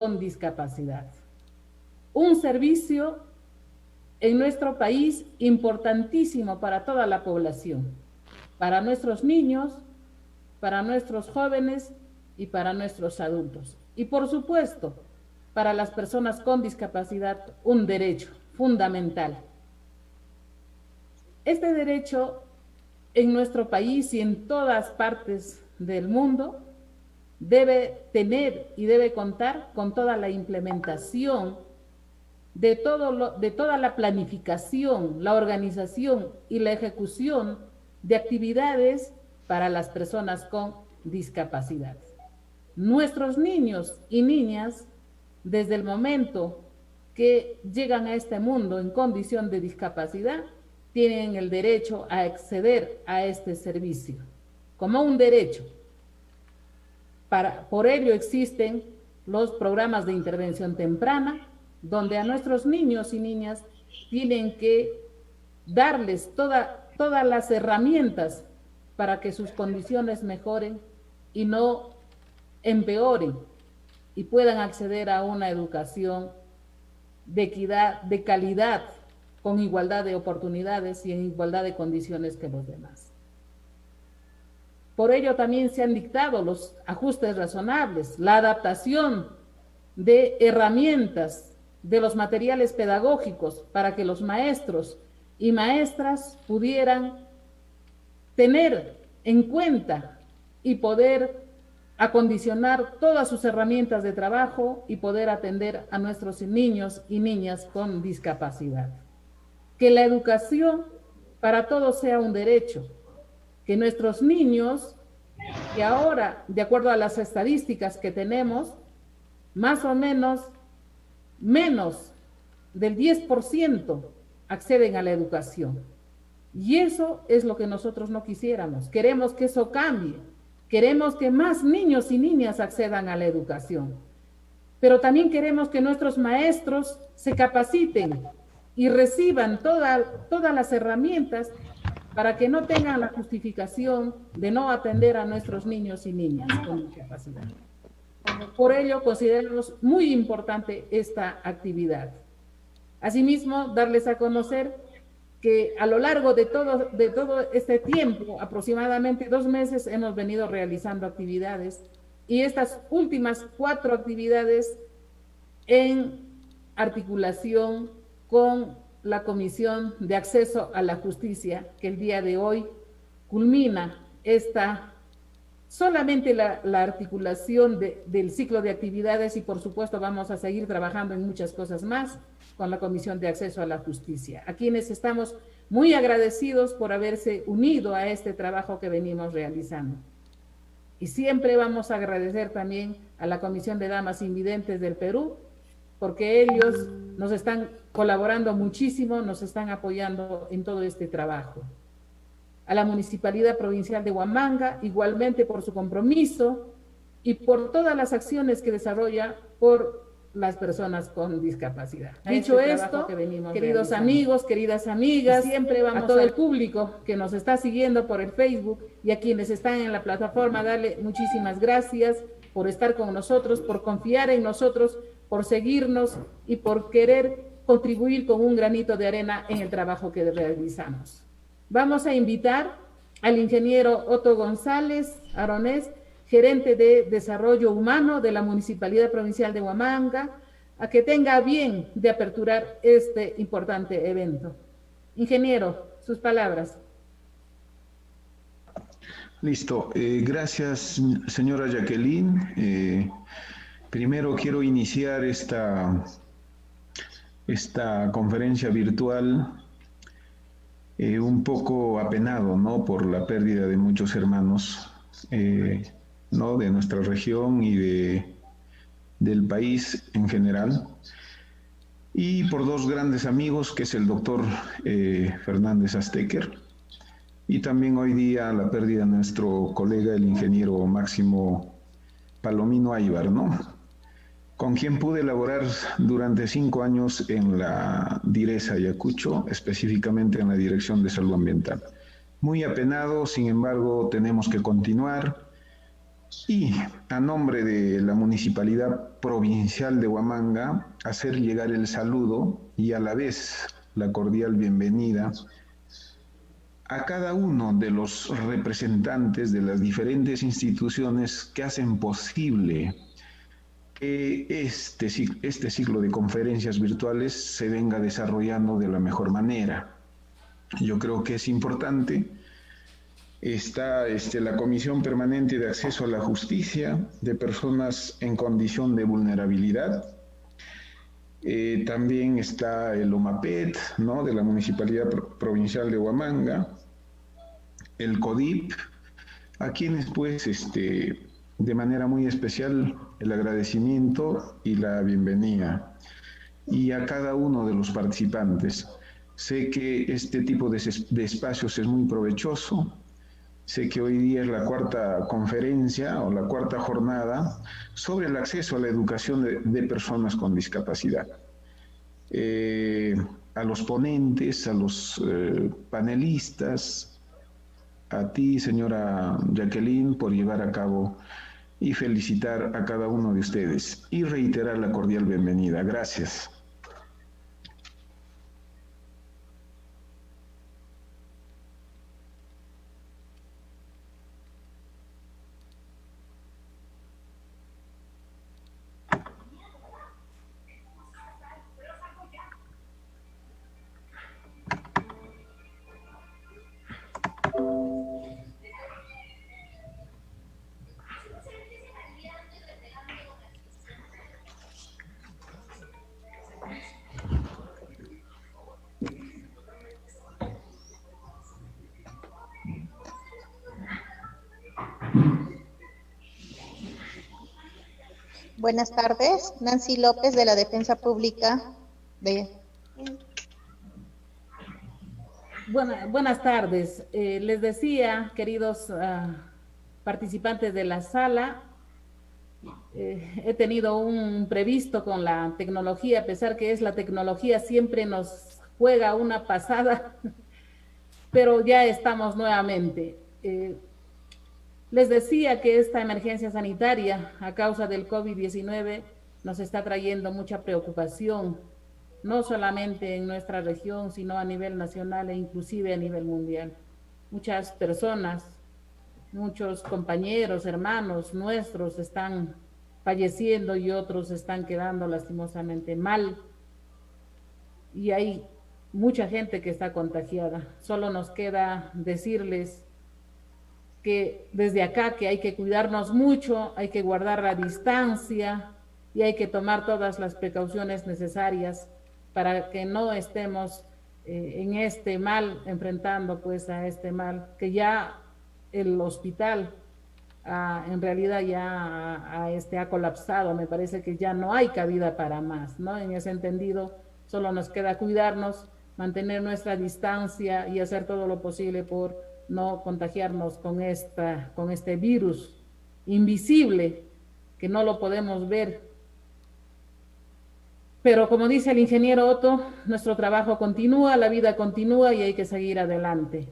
con discapacidad. Un servicio en nuestro país importantísimo para toda la población, para nuestros niños, para nuestros jóvenes y para nuestros adultos. Y por supuesto, para las personas con discapacidad, un derecho fundamental. Este derecho en nuestro país y en todas partes del mundo debe tener y debe contar con toda la implementación de toda la planificación, la organización y la ejecución de actividades para las personas con discapacidad. Nuestros niños y niñas, desde el momento que llegan a este mundo en condición de discapacidad, tienen el derecho a acceder a este servicio como un derecho. Por ello existen los programas de intervención temprana, donde a nuestros niños y niñas tienen que darles todas las herramientas para que sus condiciones mejoren y no empeoren y puedan acceder a una educación de equidad, de calidad, con igualdad de oportunidades y en igualdad de condiciones que los demás. Por ello también se han dictado los ajustes razonables, la adaptación de herramientas de los materiales pedagógicos para que los maestros y maestras pudieran tener en cuenta y poder acondicionar todas sus herramientas de trabajo y poder atender a nuestros niños y niñas con discapacidad. Que la educación para todos sea un derecho, que nuestros niños, que ahora, de acuerdo a las estadísticas que tenemos, más o menos del 10% acceden a la educación. Y eso es lo que nosotros no quisiéramos. Queremos que eso cambie. Queremos que más niños y niñas accedan a la educación. Pero también queremos que nuestros maestros se capaciten y reciban todas las herramientas para que no tengan la justificación de no atender a nuestros niños y niñas con discapacidad. Por ello, consideramos muy importante esta actividad. Asimismo, darles a conocer que a lo largo de todo este tiempo, aproximadamente 2 meses, hemos venido realizando actividades y estas últimas 4 actividades en articulación con la Comisión de Acceso a la Justicia, que el día de hoy culmina solamente la articulación del ciclo de actividades y por supuesto vamos a seguir trabajando en muchas cosas más con la Comisión de Acceso a la Justicia, a quienes estamos muy agradecidos por haberse unido a este trabajo que venimos realizando. Y siempre vamos a agradecer también a la Comisión de Damas Invidentes del Perú, porque ellos nos están colaborando muchísimo, nos están apoyando en todo este trabajo. A la Municipalidad Provincial de Huamanga, igualmente por su compromiso y por todas las acciones que desarrolla por las personas con discapacidad. Dicho esto, queridos amigos, queridas amigas, siempre vamos a todo el público que nos está siguiendo por el Facebook y a quienes están en la plataforma, darle muchísimas gracias por estar con nosotros, por confiar en nosotros, por seguirnos y por querer contribuir con un granito de arena en el trabajo que realizamos. Vamos a invitar al ingeniero Otto González Aronés, gerente de Desarrollo Humano de la Municipalidad Provincial de Huamanga, a que tenga bien de aperturar este importante evento. Ingeniero, sus palabras. Listo. Gracias, señora Jacqueline. Primero quiero iniciar esta conferencia virtual un poco apenado, ¿no?, por la pérdida de muchos hermanos, ¿no?, de nuestra región y del país en general, y por 2 grandes amigos, que es el doctor Fernández Astecker, y también hoy día la pérdida de nuestro colega, el ingeniero Máximo Palomino Aybar, ¿no?, con quien pude elaborar durante 5 años en la DIRES Ayacucho, específicamente en la Dirección de Salud Ambiental. Muy apenado, sin embargo, tenemos que continuar. y a nombre de la Municipalidad Provincial de Huamanga, hacer llegar el saludo y a la vez la cordial bienvenida a cada uno de los representantes de las diferentes instituciones que hacen posible que este ciclo de conferencias virtuales se venga desarrollando de la mejor manera. Yo creo que es importante. Está la Comisión Permanente de Acceso a la Justicia de Personas en Condición de Vulnerabilidad. También está el OMAPET, ¿no?, de la Municipalidad Provincial de Huamanga, el CODIP, a quienes pues de manera muy especial el agradecimiento y la bienvenida. Y a cada uno de los participantes. Sé que este tipo de espacios es muy provechoso. Sé que hoy día es la cuarta conferencia o la cuarta jornada sobre el acceso a la educación de personas con discapacidad. A los ponentes, a los panelistas, a ti, señora Jacqueline, por llevar a cabo y felicitar a cada uno de ustedes y reiterar la cordial bienvenida. Gracias. Buenas tardes, Nancy López de la Defensa Pública de... Buenas tardes. Les decía, queridos participantes de la sala, he tenido un previsto con la tecnología, a pesar que es la tecnología siempre nos juega una pasada, pero ya estamos nuevamente. Les decía que esta emergencia sanitaria a causa del COVID-19 nos está trayendo mucha preocupación, no solamente en nuestra región, sino a nivel nacional e inclusive a nivel mundial. Muchas personas, muchos compañeros, hermanos nuestros están falleciendo y otros están quedando lastimosamente mal. Y hay mucha gente que está contagiada. Solo nos queda decirles que desde acá que hay que cuidarnos mucho, hay que guardar la distancia y hay que tomar todas las precauciones necesarias para que no estemos en este mal, enfrentando pues a este mal, que ya el hospital en realidad ya ha colapsado. Me parece que ya no hay cabida para más, ¿no? En ese entendido, solo nos queda cuidarnos, mantener nuestra distancia y hacer todo lo posible por no contagiarnos con este virus invisible que no lo podemos ver. Pero como dice el ingeniero Otto, nuestro trabajo continúa, la vida continúa y hay que seguir adelante.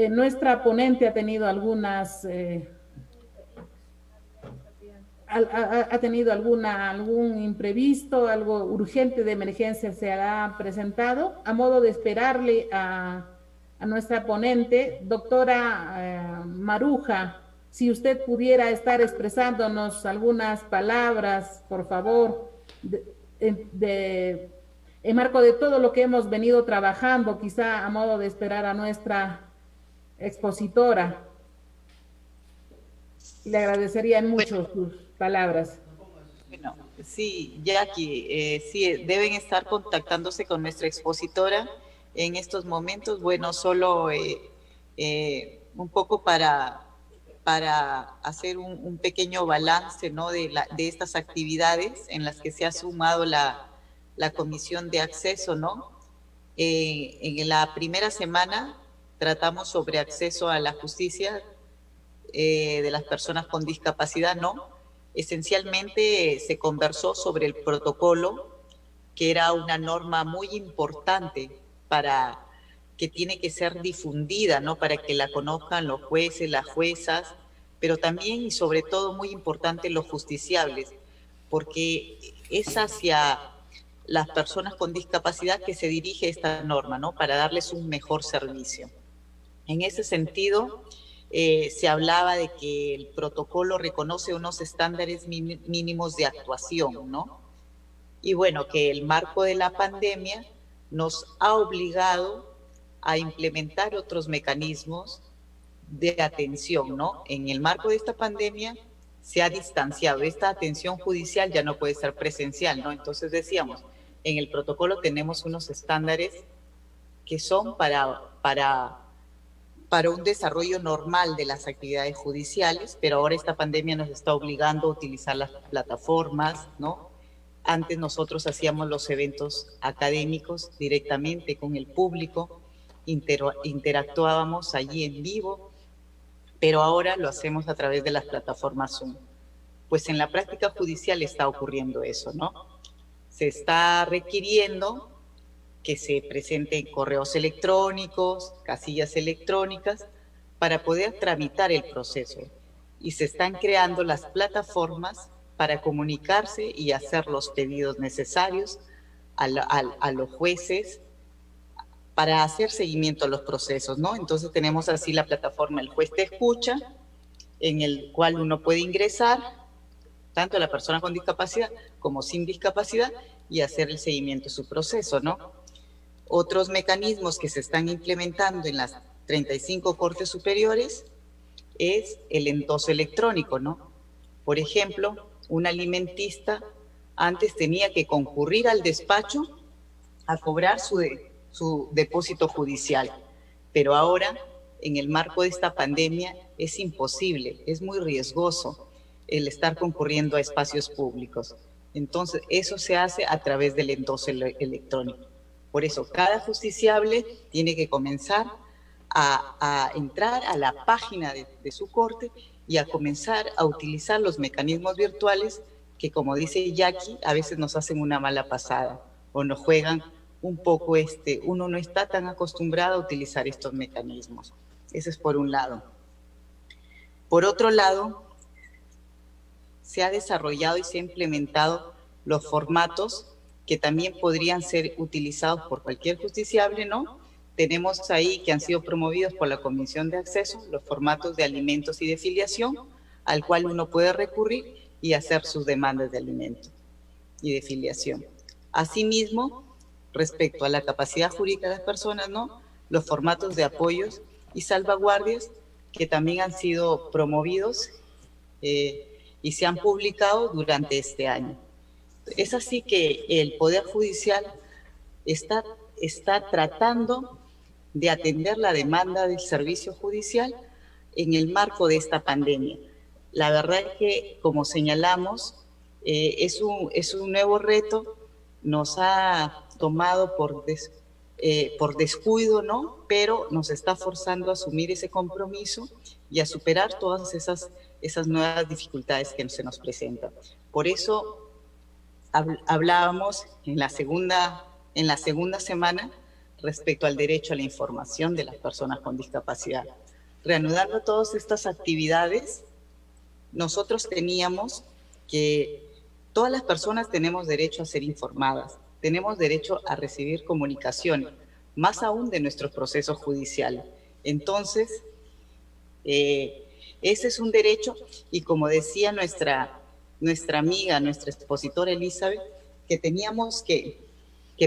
Nuestra ponente ha tenido algún imprevisto, algo urgente de emergencia se ha presentado. A modo de esperarle a nuestra ponente, doctora Maruja, si usted pudiera estar expresándonos algunas palabras, por favor, en marco de todo lo que hemos venido trabajando, quizá a modo de esperar a nuestra expositora. Le agradecería mucho sus palabras. Bueno, sí, Jackie, sí, deben estar contactándose con nuestra expositora en estos momentos. Bueno, solo un poco para hacer un pequeño balance, ¿no?, de estas actividades en las que se ha sumado la Comisión de Acceso, ¿no? En la primera semana tratamos sobre acceso a la justicia de las personas con discapacidad, ¿no? Esencialmente se conversó sobre el protocolo, que era una norma muy importante que tiene que ser difundida, ¿no?, para que la conozcan los jueces, las juezas, pero también y sobre todo muy importante los justiciables, porque es hacia las personas con discapacidad que se dirige esta norma, ¿no? Para darles un mejor servicio. En ese sentido, se hablaba de que el protocolo reconoce unos estándares mínimos de actuación, ¿no? Y bueno, que el marco de la pandemia nos ha obligado a implementar otros mecanismos de atención, ¿no? En el marco de esta pandemia se ha distanciado. Esta atención judicial ya no puede ser presencial, ¿no? Entonces decíamos, en el protocolo tenemos unos estándares que son para un desarrollo normal de las actividades judiciales, pero ahora esta pandemia nos está obligando a utilizar las plataformas, ¿no? Antes nosotros hacíamos los eventos académicos directamente con el público, interactuábamos allí en vivo, pero ahora lo hacemos a través de las plataformas Zoom. Pues en la práctica judicial está ocurriendo eso, ¿no? Se está requiriendo que se presenten correos electrónicos, casillas electrónicas, para poder tramitar el proceso. Y se están creando las plataformas para comunicarse y hacer los pedidos necesarios a los jueces para hacer seguimiento a los procesos, ¿no? Entonces tenemos así la plataforma El Juez Te Escucha, en el cual uno puede ingresar, tanto la persona con discapacidad como sin discapacidad, y hacer el seguimiento de su proceso, ¿no? Otros mecanismos que se están implementando en las 35 cortes superiores es el endoso electrónico, ¿no? Por ejemplo, un alimentista antes tenía que concurrir al despacho a cobrar su depósito judicial, pero ahora, en el marco de esta pandemia, es imposible, es muy riesgoso el estar concurriendo a espacios públicos. Entonces, eso se hace a través del endoso electrónico. Por eso, cada justiciable tiene que comenzar a entrar a la página de su corte y a comenzar a utilizar los mecanismos virtuales que, como dice Jackie, a veces nos hacen una mala pasada o nos juegan un poco, uno no está tan acostumbrado a utilizar estos mecanismos. Eso es por un lado. Por otro lado, se ha desarrollado y se ha implementado los formatos que también podrían ser utilizados por cualquier justiciable, ¿no? Tenemos ahí que han sido promovidos por la Comisión de Acceso los formatos de alimentos y de filiación, al cual uno puede recurrir y hacer sus demandas de alimentos y de filiación. Asimismo, respecto a la capacidad jurídica de las personas, ¿no? Los formatos de apoyos y salvaguardias que también han sido promovidos y se han publicado durante este año. Es así que el Poder Judicial está tratando de atender la demanda del servicio judicial en el marco de esta pandemia. La verdad es que, como señalamos, es un nuevo reto, nos ha tomado por descuido, ¿no? Pero nos está forzando a asumir ese compromiso y a superar todas esas nuevas dificultades que se nos presentan. Por eso hablábamos en la segunda semana respecto al derecho a la información de las personas con discapacidad. Reanudando todas estas actividades, nosotros teníamos que todas las personas tenemos derecho a ser informadas, tenemos derecho a recibir comunicaciones, más aún de nuestros procesos judiciales. Entonces, ese es un derecho, y como decía nuestra amiga, nuestra expositora Elizabeth, que teníamos que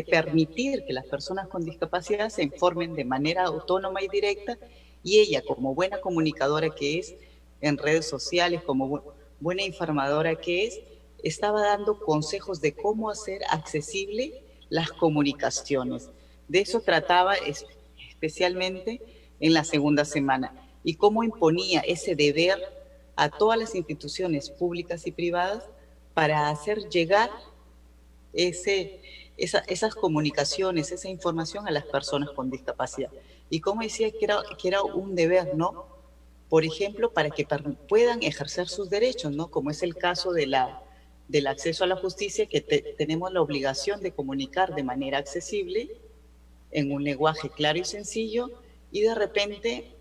permitir que las personas con discapacidad se informen de manera autónoma y directa, y ella, como buena comunicadora que es en redes sociales, como buena informadora que es, estaba dando consejos de cómo hacer accesible las comunicaciones. De eso trataba especialmente en la segunda semana, y cómo imponía ese deber a todas las instituciones públicas y privadas para hacer llegar esas comunicaciones, esa información a las personas con discapacidad. Y como decía que era un deber, ¿no? Por ejemplo, para que puedan ejercer sus derechos, ¿no? Como es el caso del acceso a la justicia, que tenemos la obligación de comunicar de manera accesible, en un lenguaje claro y sencillo, y de repente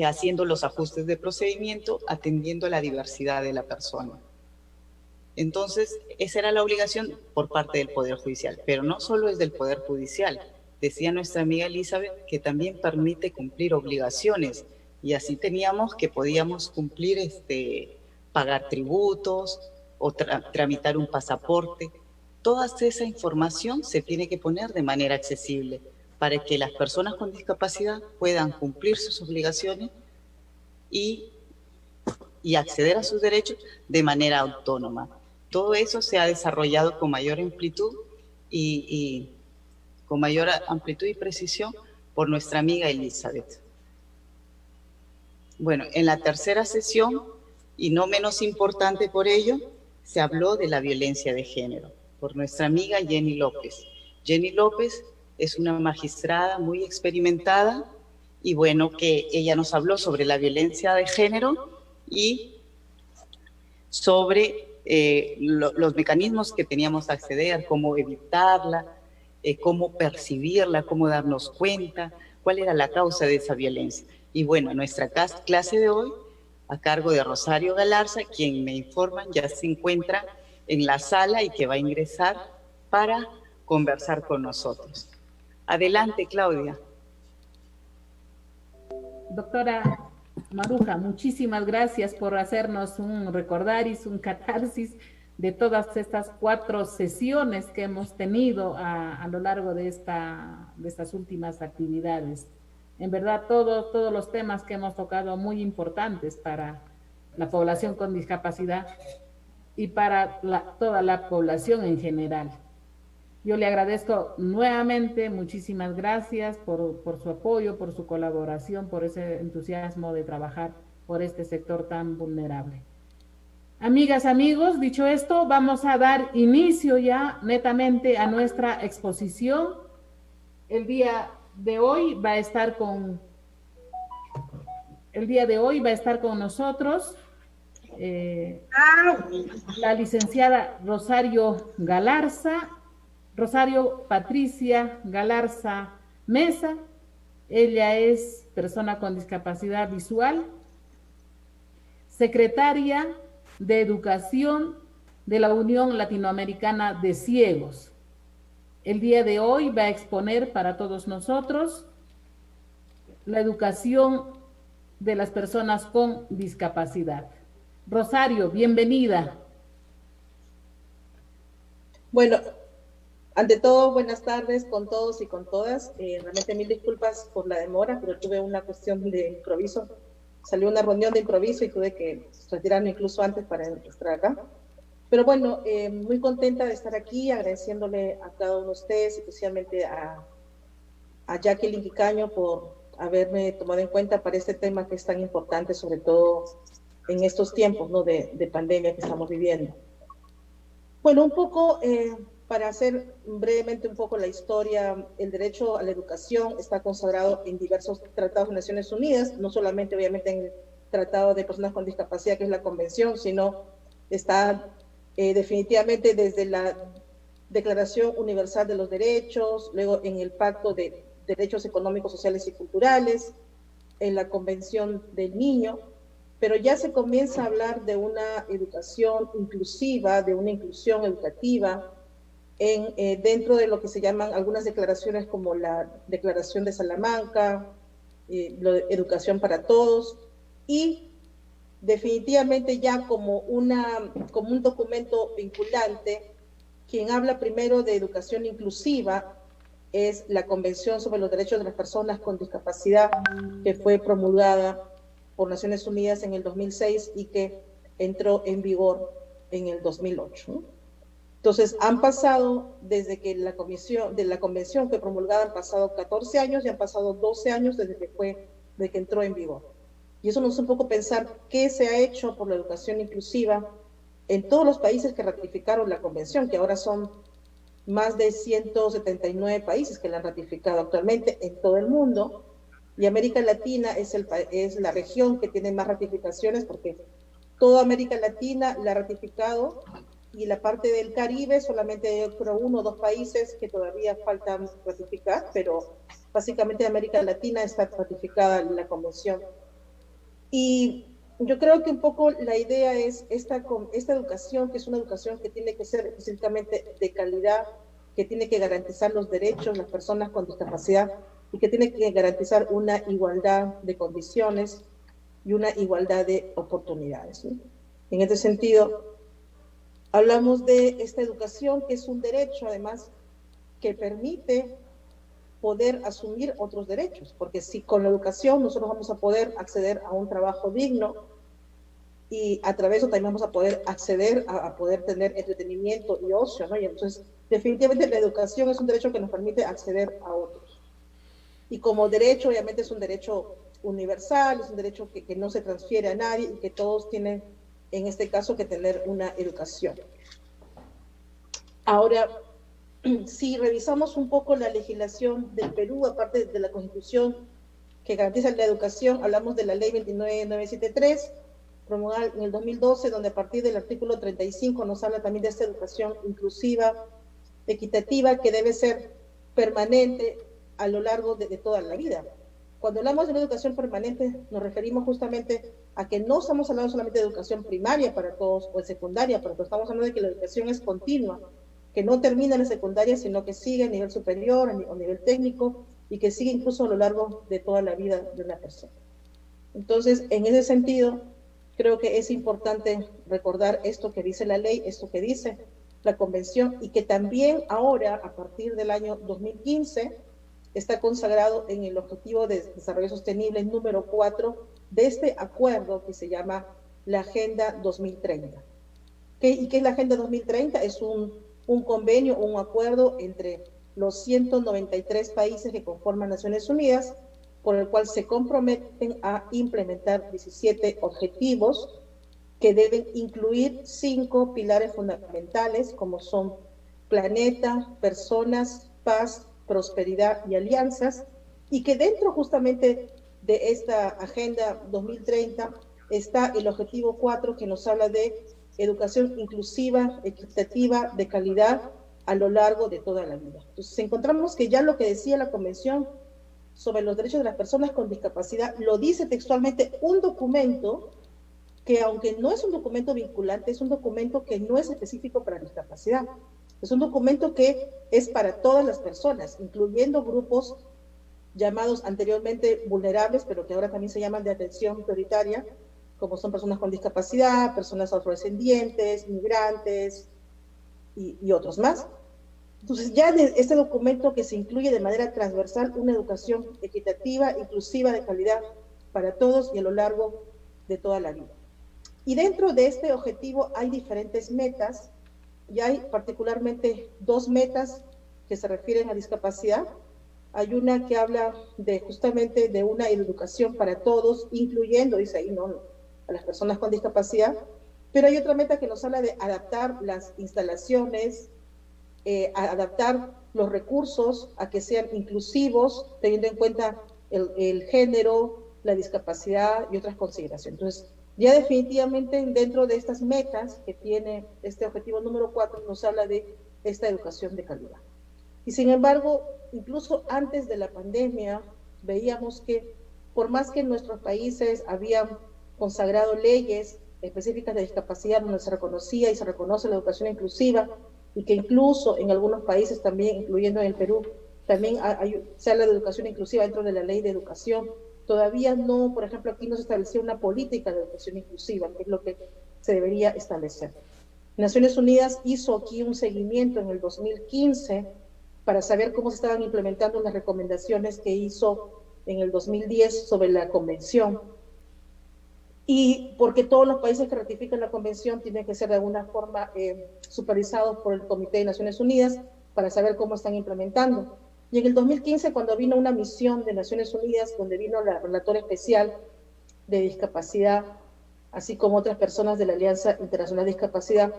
haciendo los ajustes de procedimiento, atendiendo a la diversidad de la persona. Entonces, esa era la obligación por parte del Poder Judicial, pero no solo es del Poder Judicial. Decía nuestra amiga Elizabeth que también permite cumplir obligaciones, y así teníamos que podíamos cumplir, pagar tributos o tramitar un pasaporte. Toda esa información se tiene que poner de manera accesible para que las personas con discapacidad puedan cumplir sus obligaciones y acceder a sus derechos de manera autónoma. Todo eso se ha desarrollado con mayor amplitud y precisión por nuestra amiga Elizabeth. Bueno, en la tercera sesión, y no menos importante por ello, se habló de la violencia de género por nuestra amiga Jenny López. Jenny López es una magistrada muy experimentada y bueno, que ella nos habló sobre la violencia de género y sobre los mecanismos que teníamos que acceder, cómo evitarla, cómo percibirla, cómo darnos cuenta, cuál era la causa de esa violencia. Y bueno, nuestra clase de hoy, a cargo de Rosario Galarza, quien me informan ya se encuentra en la sala y que va a ingresar para conversar con nosotros. Adelante, Claudia. Doctora Maruja, muchísimas gracias por hacernos un recordaris, un catarsis de todas estas 4 sesiones que hemos tenido a lo largo de estas últimas actividades. En verdad, todos los temas que hemos tocado muy importantes para la población con discapacidad y para toda la población en general. Yo le agradezco nuevamente, muchísimas gracias por su apoyo, por su colaboración, por ese entusiasmo de trabajar por este sector tan vulnerable. Amigas, amigos, dicho esto, vamos a dar inicio ya netamente a nuestra exposición. El día de hoy va a estar con nosotros la licenciada Rosario Patricia Galarza Mesa. Ella es persona con discapacidad visual, secretaria de Educación de la Unión Latinoamericana de Ciegos. El día de hoy va a exponer para todos nosotros la educación de las personas con discapacidad. Rosario, bienvenida. Bueno, ante todo, buenas tardes con todos y con todas. Realmente 1000 disculpas por la demora, pero tuve una cuestión de improviso. Salió una reunión de improviso y tuve que retirarme incluso antes para estar acá. Pero bueno, muy contenta de estar aquí, agradeciéndole a cada uno de ustedes, especialmente a Jacqueline Quicaño por haberme tomado en cuenta para este tema que es tan importante, sobre todo en estos tiempos, ¿no?, de pandemia que estamos viviendo. Bueno, un poco, para hacer brevemente un poco la historia, el derecho a la educación está consagrado en diversos tratados de Naciones Unidas, no solamente obviamente en el Tratado de Personas con Discapacidad, que es la Convención, sino está definitivamente desde la Declaración Universal de los Derechos, luego en el Pacto de Derechos Económicos, Sociales y Culturales, en la Convención del Niño, pero ya se comienza a hablar de una educación inclusiva, de una inclusión educativa, dentro de lo que se llaman algunas declaraciones como la Declaración de Salamanca, Educación para Todos, y definitivamente ya como un documento vinculante, quien habla primero de educación inclusiva es la Convención sobre los Derechos de las Personas con Discapacidad, que fue promulgada por Naciones Unidas en el 2006 y que entró en vigor en el 2008, ¿no? Entonces, han pasado, desde que la convención fue promulgada, han pasado 14 años y han pasado 12 años desde que entró en vigor. Y eso nos hace un poco pensar qué se ha hecho por la educación inclusiva en todos los países que ratificaron la convención, que ahora son más de 179 países que la han ratificado actualmente en todo el mundo. Y América Latina es la región que tiene más ratificaciones, porque toda América Latina la ha ratificado, y la parte del Caribe solamente hay, creo, 1 o 2 países que todavía faltan ratificar, pero básicamente en América Latina está ratificada la Convención Y yo creo que un poco la idea es esta educación, que es una educación que tiene que ser específicamente de calidad, que tiene que garantizar los derechos de las personas con discapacidad y que tiene que garantizar una igualdad de condiciones y una igualdad de oportunidades, ¿no? En este sentido, hablamos de esta educación que es un derecho, además, que permite poder asumir otros derechos, porque si con la educación nosotros vamos a poder acceder a un trabajo digno y a través de eso también vamos a poder acceder a poder tener entretenimiento y ocio, ¿no? Y entonces, definitivamente la educación es un derecho que nos permite acceder a otros. Y como derecho, obviamente es un derecho universal, es un derecho que no se transfiere a nadie y que todos tienen, en este caso, que tener una educación. Ahora, si revisamos un poco la legislación del Perú, aparte de la Constitución que garantiza la educación, hablamos de la Ley 29973, promulgada en el 2012, donde a partir del artículo 35 nos habla también de esta educación inclusiva, equitativa, que debe ser permanente a lo largo de toda la vida. Cuando hablamos de una educación permanente, nos referimos justamente a que no estamos hablando solamente de educación primaria para todos o de secundaria, pero estamos hablando de que la educación es continua, que no termina en la secundaria, sino que sigue a nivel superior, a nivel técnico, y que sigue incluso a lo largo de toda la vida de una persona. Entonces, en ese sentido, creo que es importante recordar esto que dice la ley, esto que dice la convención, y que también ahora, a partir del año 2015, está consagrado en el Objetivo de Desarrollo Sostenible número 4 de este acuerdo que se llama la Agenda 2030. ¿Y qué es la Agenda 2030? Es un convenio, un acuerdo entre los 193 países que conforman Naciones Unidas, por el cual se comprometen a implementar 17 objetivos que deben incluir 5 pilares fundamentales, como son planeta, personas, paz, prosperidad y alianzas, y que dentro justamente de esta Agenda 2030 está el objetivo 4, que nos habla de educación inclusiva, equitativa, de calidad a lo largo de toda la vida. Entonces encontramos que ya lo que decía la Convención sobre los derechos de las personas con discapacidad lo dice textualmente un documento que, aunque no es un documento vinculante, es un documento que no es específico para discapacidad. Es un documento que es para todas las personas, incluyendo grupos llamados anteriormente vulnerables, pero que ahora también se llaman de atención prioritaria, como son personas con discapacidad, personas afrodescendientes, migrantes y otros más. Entonces, ya de este documento que se incluye de manera transversal una educación equitativa, inclusiva, de calidad para todos y a lo largo de toda la vida. Y dentro de este objetivo hay diferentes metas, y hay particularmente 2 metas que se refieren a discapacidad. Hay una que habla de justamente de una educación para todos, incluyendo, dice ahí, ¿no?, a las personas con discapacidad, pero hay otra meta que nos habla de adaptar las instalaciones, adaptar los recursos a que sean inclusivos, teniendo en cuenta el género, la discapacidad y otras consideraciones. Entonces, ya definitivamente dentro de estas metas que tiene este objetivo número 4, nos habla de esta educación de calidad. Y sin embargo, incluso antes de la pandemia, veíamos que por más que en nuestros países habían consagrado leyes específicas de discapacidad donde se reconocía y se reconoce la educación inclusiva, y que incluso en algunos países también, incluyendo en el Perú, también se habla de educación inclusiva dentro de la ley de educación, todavía no, por ejemplo, aquí no se estableció una política de educación inclusiva, que es lo que se debería establecer. Naciones Unidas hizo aquí un seguimiento en el 2015 para saber cómo se estaban implementando las recomendaciones que hizo en el 2010 sobre la convención. Y porque todos los países que ratifican la convención tienen que ser de alguna forma supervisados por el Comité de Naciones Unidas para saber cómo están implementando. Y en el 2015, cuando vino una misión de Naciones Unidas, donde vino la relatora especial de discapacidad, así como otras personas de la Alianza Internacional de Discapacidad,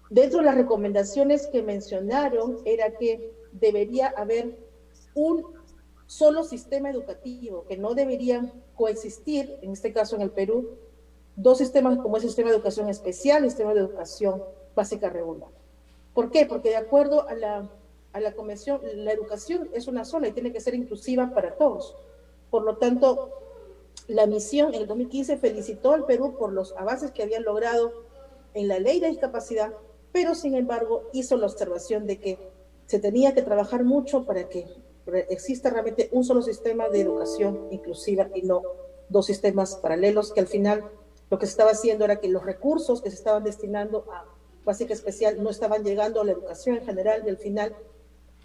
dentro de las recomendaciones que mencionaron era que debería haber un solo sistema educativo, que no deberían coexistir, en este caso en el Perú, 2 sistemas como el sistema de educación especial y el sistema de educación básica regular. ¿Por qué? Porque de acuerdo a la convención, la educación es una sola y tiene que ser inclusiva para todos. Por lo tanto, la misión en el 2015 felicitó al Perú por los avances que habían logrado en la ley de discapacidad, pero sin embargo hizo la observación de que se tenía que trabajar mucho para que exista realmente un solo sistema de educación inclusiva y no dos sistemas paralelos, que al final lo que se estaba haciendo era que los recursos que se estaban destinando a básica especial no estaban llegando a la educación en general y al final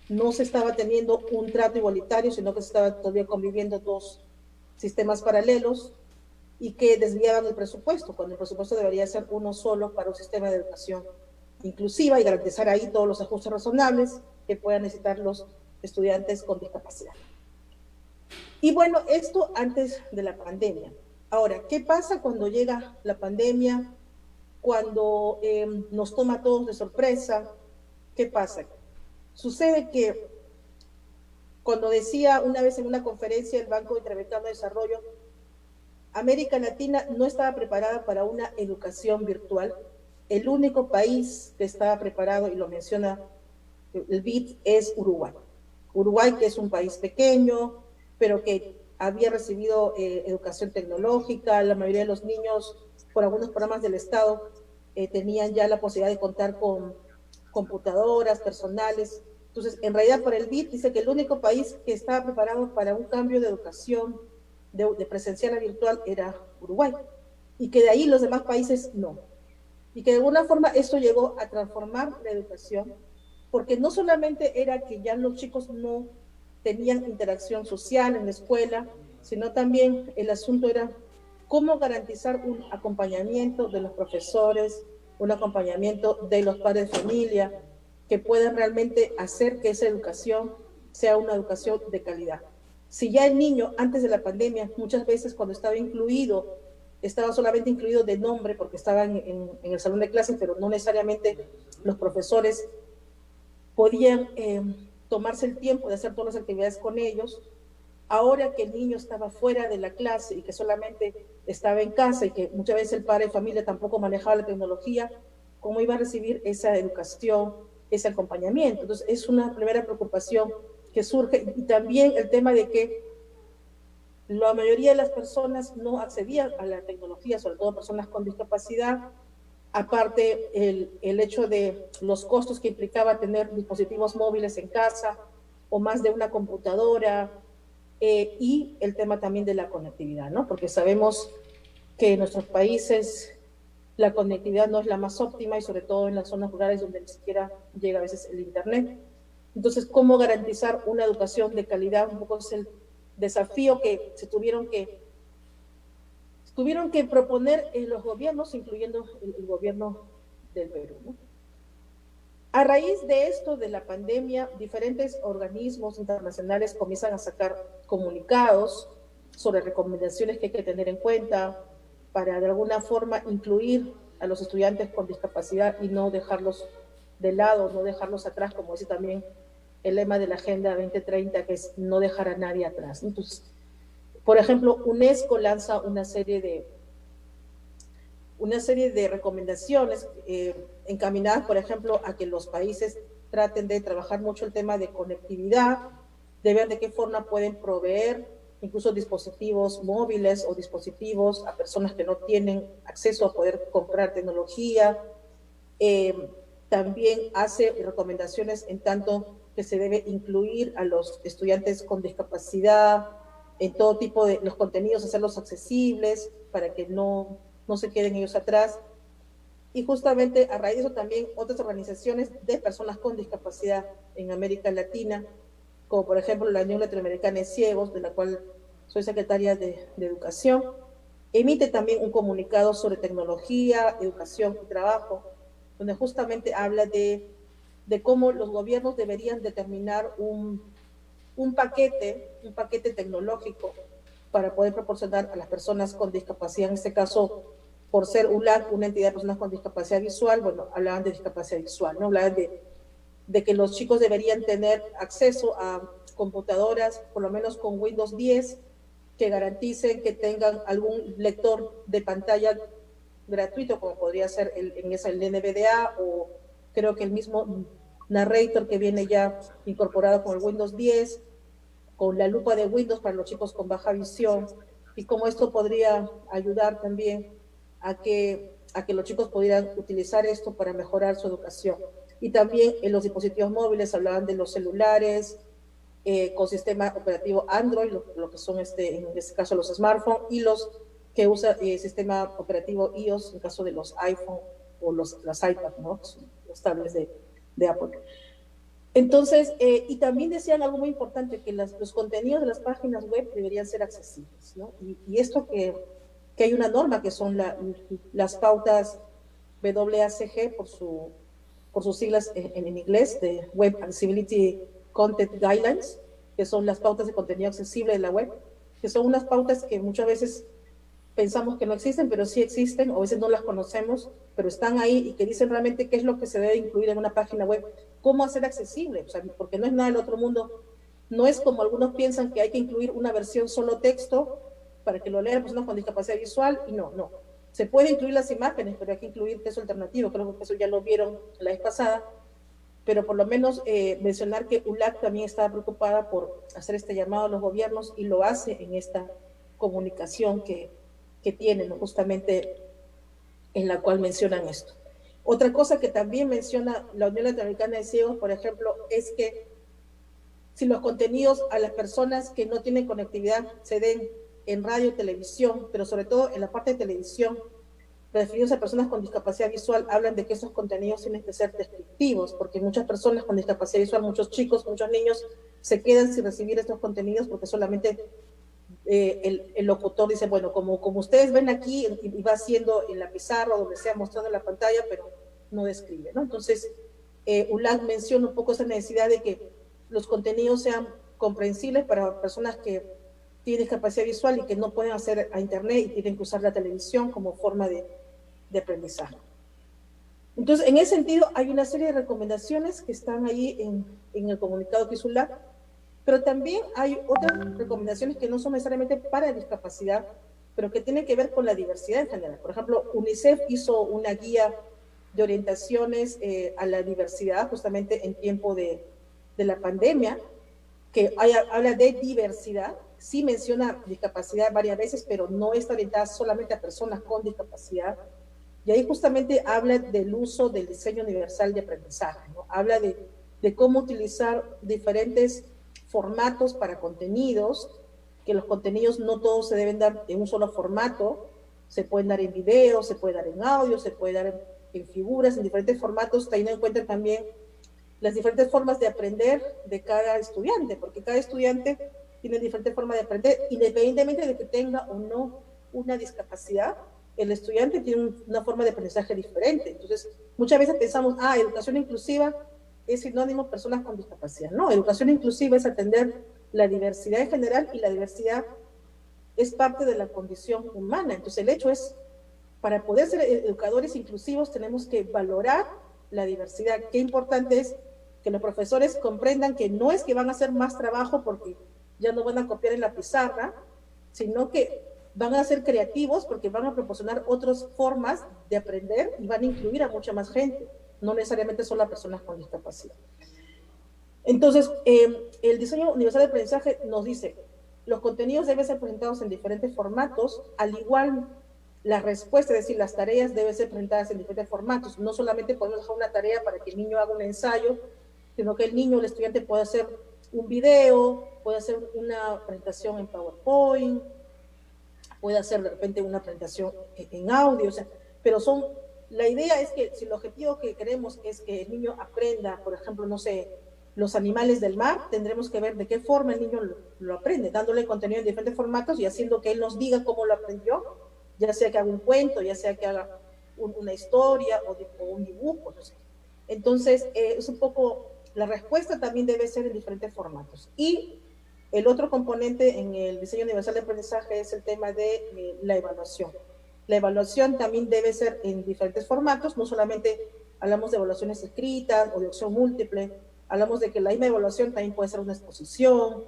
no se estaba teniendo un trato igualitario, sino que se estaba todavía conviviendo dos sistemas paralelos y que desviaban el presupuesto, cuando el presupuesto debería ser uno solo para un sistema de educación inclusiva y garantizar ahí todos los ajustes razonables que puedan necesitar los estudiantes con discapacidad. Y bueno, esto antes de la pandemia. Ahora, ¿qué pasa cuando llega la pandemia? Cuando nos toma a todos de sorpresa, ¿qué pasa? Sucede que cuando decía una vez en una conferencia el Banco Interamericano de Desarrollo, América Latina no estaba preparada para una educación virtual. El único país que estaba preparado, y lo menciona el BID, es Uruguay. Uruguay, que es un país pequeño, pero que había recibido educación tecnológica. La mayoría de los niños, por algunos programas del Estado, tenían ya la posibilidad de contar con computadoras personales. Entonces, en realidad, para el BID dice que el único país que estaba preparado para un cambio de educación de presencial a virtual era Uruguay, y que de ahí los demás países no. Y que de alguna forma esto llegó a transformar la educación, porque no solamente era que ya los chicos no tenían interacción social en la escuela, sino también el asunto era cómo garantizar un acompañamiento de los profesores, un acompañamiento de los padres de familia, que puedan realmente hacer que esa educación sea una educación de calidad. Si ya el niño antes de la pandemia, muchas veces cuando estaba incluido, estaba solamente incluido de nombre porque estaba en el salón de clases, pero no necesariamente los profesores podían tomarse el tiempo de hacer todas las actividades con ellos. Ahora que el niño estaba fuera de la clase y que solamente estaba en casa y que muchas veces el padre de familia tampoco manejaba la tecnología, ¿cómo iba a recibir esa educación, ese acompañamiento? Entonces es una primera preocupación que surge, y también el tema de que la mayoría de las personas no accedían a la tecnología, sobre todo personas con discapacidad, aparte el hecho de los costos que implicaba tener dispositivos móviles en casa o más de una computadora, y el tema también de la conectividad, ¿no? Porque sabemos que en nuestros países la conectividad no es la más óptima y sobre todo en las zonas rurales donde ni siquiera llega a veces el internet. Entonces, ¿cómo garantizar una educación de calidad? Un poco es el desafío que se tuvieron que proponer los gobiernos, incluyendo el gobierno del Perú, ¿no? A raíz de esto, de la pandemia, diferentes organismos internacionales comienzan a sacar comunicados sobre recomendaciones que hay que tener en cuenta para de alguna forma incluir a los estudiantes con discapacidad y no dejarlos de lado, no dejarlos atrás, como dice también el lema de la Agenda 2030, que es no dejar a nadie atrás. Entonces, por ejemplo, UNESCO lanza una serie de recomendaciones encaminadas, por ejemplo, a que los países traten de trabajar mucho el tema de conectividad, de ver de qué forma pueden proveer incluso dispositivos móviles o dispositivos a personas que no tienen acceso a poder comprar tecnología. También hace recomendaciones en tanto que se debe incluir a los estudiantes con discapacidad en todo tipo de los contenidos, hacerlos accesibles para que no se queden ellos atrás. Y justamente a raíz de eso también otras organizaciones de personas con discapacidad en América Latina, como por ejemplo la Unión Latinoamericana de Ciegos, de la cual soy secretaria de Educación, emite también un comunicado sobre tecnología, educación y trabajo, donde justamente habla de cómo los gobiernos deberían determinar un paquete tecnológico para poder proporcionar a las personas con discapacidad, en este caso, por ser ULAC, una entidad de personas con discapacidad visual, bueno, hablaban de discapacidad visual, ¿no? Hablaban de que los chicos deberían tener acceso a computadoras, por lo menos con Windows 10, que garanticen que tengan algún lector de pantalla gratuito, como podría ser el NVDA, o creo que el mismo Narrator que viene ya incorporado con el Windows 10, con la lupa de Windows para los chicos con baja visión, y cómo esto podría ayudar también a que los chicos pudieran utilizar esto para mejorar su educación. Y también en los dispositivos móviles hablaban de los celulares con sistema operativo Android, lo que son en este caso los smartphones, y los que usan sistema operativo iOS en caso de los iPhone o las iPad, ¿no? Los tablets de Apple. Entonces, y también decían algo muy importante, que los contenidos de las páginas web deberían ser accesibles, ¿no? Y esto que hay una norma que son las pautas WACG por sus siglas en inglés, de Web Accessibility Content Guidelines, que son las pautas de contenido accesible de la web, que son unas pautas que muchas veces pensamos que no existen, pero sí existen, o a veces no las conocemos, pero están ahí y que dicen realmente qué es lo que se debe incluir en una página web, cómo hacer accesible, o sea, porque no es nada del otro mundo, no es como algunos piensan que hay que incluir una versión solo texto para que lo lean personas con discapacidad visual, y no. Se puede incluir las imágenes, pero hay que incluir texto alternativo, creo que eso ya lo vieron la vez pasada, pero por lo menos mencionar que ULAC también estaba preocupada por hacer este llamado a los gobiernos y lo hace en esta comunicación que tienen, ¿no? Justamente en la cual mencionan esto. Otra cosa que también menciona la Unión Latinoamericana de Ciegos, por ejemplo, es que si los contenidos a las personas que no tienen conectividad se den en radio y televisión, pero sobre todo en la parte de televisión, referidos a personas con discapacidad visual, hablan de que esos contenidos tienen que ser descriptivos, porque muchas personas con discapacidad visual, muchos chicos, muchos niños, se quedan sin recibir estos contenidos porque solamente el locutor dice, bueno, como ustedes ven aquí, y va haciendo en la pizarra o donde sea, mostrando en la pantalla, pero no describe, ¿no? Entonces, ULAC menciona un poco esa necesidad de que los contenidos sean comprensibles para personas que tienen discapacidad visual y que no pueden acceder a internet y tienen que usar la televisión como forma de aprendizaje. Entonces, en ese sentido, hay una serie de recomendaciones que están ahí en el comunicado que hizo ULAC, pero también hay otras recomendaciones que no son necesariamente para discapacidad, pero que tienen que ver con la diversidad en general. Por ejemplo, UNICEF hizo una guía de orientaciones a la diversidad justamente en tiempo de la pandemia, que habla de diversidad, sí menciona discapacidad varias veces, pero no está orientada solamente a personas con discapacidad. Y ahí justamente habla del uso del diseño universal de aprendizaje, ¿no? Habla de cómo utilizar diferentes formatos para contenidos, que los contenidos no todos se deben dar en un solo formato, se pueden dar en video, se puede dar en audio, se puede dar en figuras, en diferentes formatos, teniendo en cuenta también las diferentes formas de aprender de cada estudiante, porque cada estudiante tiene diferentes formas de aprender, independientemente de que tenga o no una discapacidad, el estudiante tiene una forma de aprendizaje diferente. Entonces, muchas veces pensamos, educación inclusiva es sinónimo de personas con discapacidad. No, educación inclusiva es atender la diversidad en general, y la diversidad es parte de la condición humana. Entonces, el hecho es, para poder ser educadores inclusivos, tenemos que valorar la diversidad. Qué importante es que los profesores comprendan que no es que van a hacer más trabajo porque ya no van a copiar en la pizarra, sino que van a ser creativos porque van a proporcionar otras formas de aprender y van a incluir a mucha más gente, no necesariamente solo a personas con discapacidad. Entonces, el diseño universal de aprendizaje nos dice, los contenidos deben ser presentados en diferentes formatos, al igual la respuesta, es decir, las tareas deben ser presentadas en diferentes formatos. No solamente podemos dejar una tarea para que el niño haga un ensayo, sino que el niño, el estudiante, puede hacer un video, puede hacer una presentación en PowerPoint, puede hacer de repente una presentación en audio, o sea, pero la idea es que si el objetivo que queremos es que el niño aprenda, por ejemplo, no sé, los animales del mar, tendremos que ver de qué forma el niño lo aprende, dándole contenido en diferentes formatos y haciendo que él nos diga cómo lo aprendió, ya sea que haga un cuento, ya sea que haga una historia o un dibujo, no sé. Entonces, es un poco, la respuesta también debe ser en diferentes formatos. Y el otro componente en el diseño universal de aprendizaje es el tema de la evaluación. La evaluación también debe ser en diferentes formatos, no solamente hablamos de evaluaciones escritas o de opción múltiple, hablamos de que la misma evaluación también puede ser una exposición,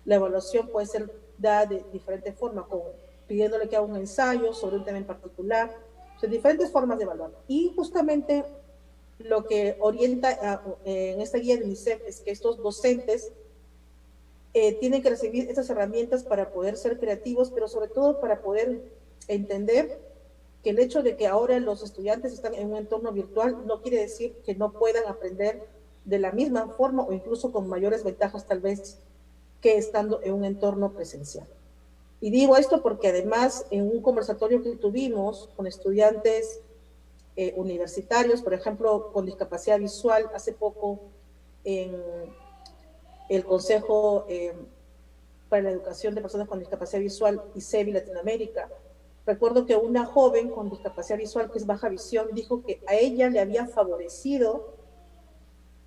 la evaluación puede ser dada de diferentes formas, como pidiéndole que haga un ensayo sobre un tema en particular, o sea, diferentes formas de evaluar. Y justamente lo que orienta en esta guía de UNICEF es que estos docentes tienen que recibir estas herramientas para poder ser creativos, pero sobre todo para poder entender que el hecho de que ahora los estudiantes están en un entorno virtual no quiere decir que no puedan aprender de la misma forma o incluso con mayores ventajas tal vez que estando en un entorno presencial. Y digo esto porque además en un conversatorio que tuvimos con estudiantes universitarios, por ejemplo, con discapacidad visual, hace poco en el Consejo para la Educación de Personas con Discapacidad Visual, ICEVI Latinoamérica, recuerdo que una joven con discapacidad visual, que es baja visión, dijo que a ella le había favorecido